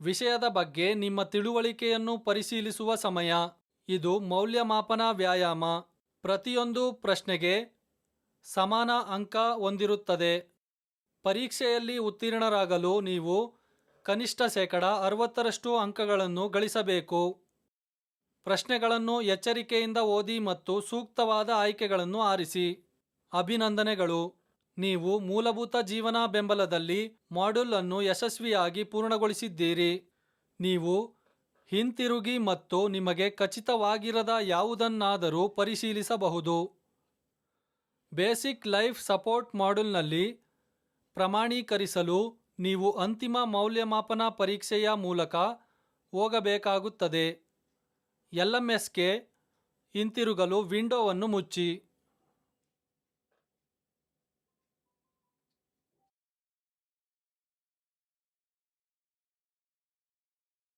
ವಿಷಯದ ಬಗ್ಗೆ ನಿಮ್ಮ ತಿಳುವಳಿಕೆಯನ್ನು ಪರಿಶೀಲಿಸುವ ಸಮಯ. ಇದು ಮೌಲ್ಯಮಾಪನ ವ್ಯಾಯಾಮ. ಪ್ರತಿಯೊಂದು ಪ್ರಶ್ನೆಗೆ ಸಮಾನ ಅಂಕ ಹೊಂದಿರುತ್ತದೆ. ಪರೀಕ್ಷೆಯಲ್ಲಿ ಉತ್ತೀರ್ಣರಾಗಲು ನೀವು ಕನಿಷ್ಠ 60% ಅಂಕಗಳನ್ನು ಗಳಿಸಬೇಕು. ಪ್ರಶ್ನೆಗಳನ್ನು ಎಚ್ಚರಿಕೆಯಿಂದ ಓದಿ ಮತ್ತು ಸೂಕ್ತವಾದ ಆಯ್ಕೆಗಳನ್ನು ಆರಿಸಿ. ಅಭಿನಂದನೆಗಳು, ನೀವು ಮೂಲಭೂತ ಜೀವನ ಬೆಂಬಲದಲ್ಲಿ ಮಾಡ್ಯೂಲ್ ಅನ್ನು ಯಶಸ್ವಿಯಾಗಿ ಪೂರ್ಣಗೊಳಿಸಿದ್ದೀರಿ. ನೀವು ಹಿಂತಿರುಗಿ ಮತ್ತು ನಿಮಗೆ ಖಚಿತವಾಗಿರದ ಯಾವುದನ್ನಾದರೂ ಪರಿಶೀಲಿಸಬಹುದು. ಬೇಸಿಕ್ ಲೈಫ್ ಸಪೋರ್ಟ್ ಮಾಡ್ಯೂಲ್ನಲ್ಲಿ ಪ್ರಮಾಣೀಕರಿಸಲು ನೀವು ಅಂತಿಮ ಮೌಲ್ಯಮಾಪನ ಪರೀಕ್ಷೆಯ ಮೂಲಕ ಹೋಗಬೇಕಾಗುತ್ತದೆ. LMSಗೆ ಹಿಂತಿರುಗಲು ವಿಂಡೋವನ್ನು ಮುಚ್ಚಿ.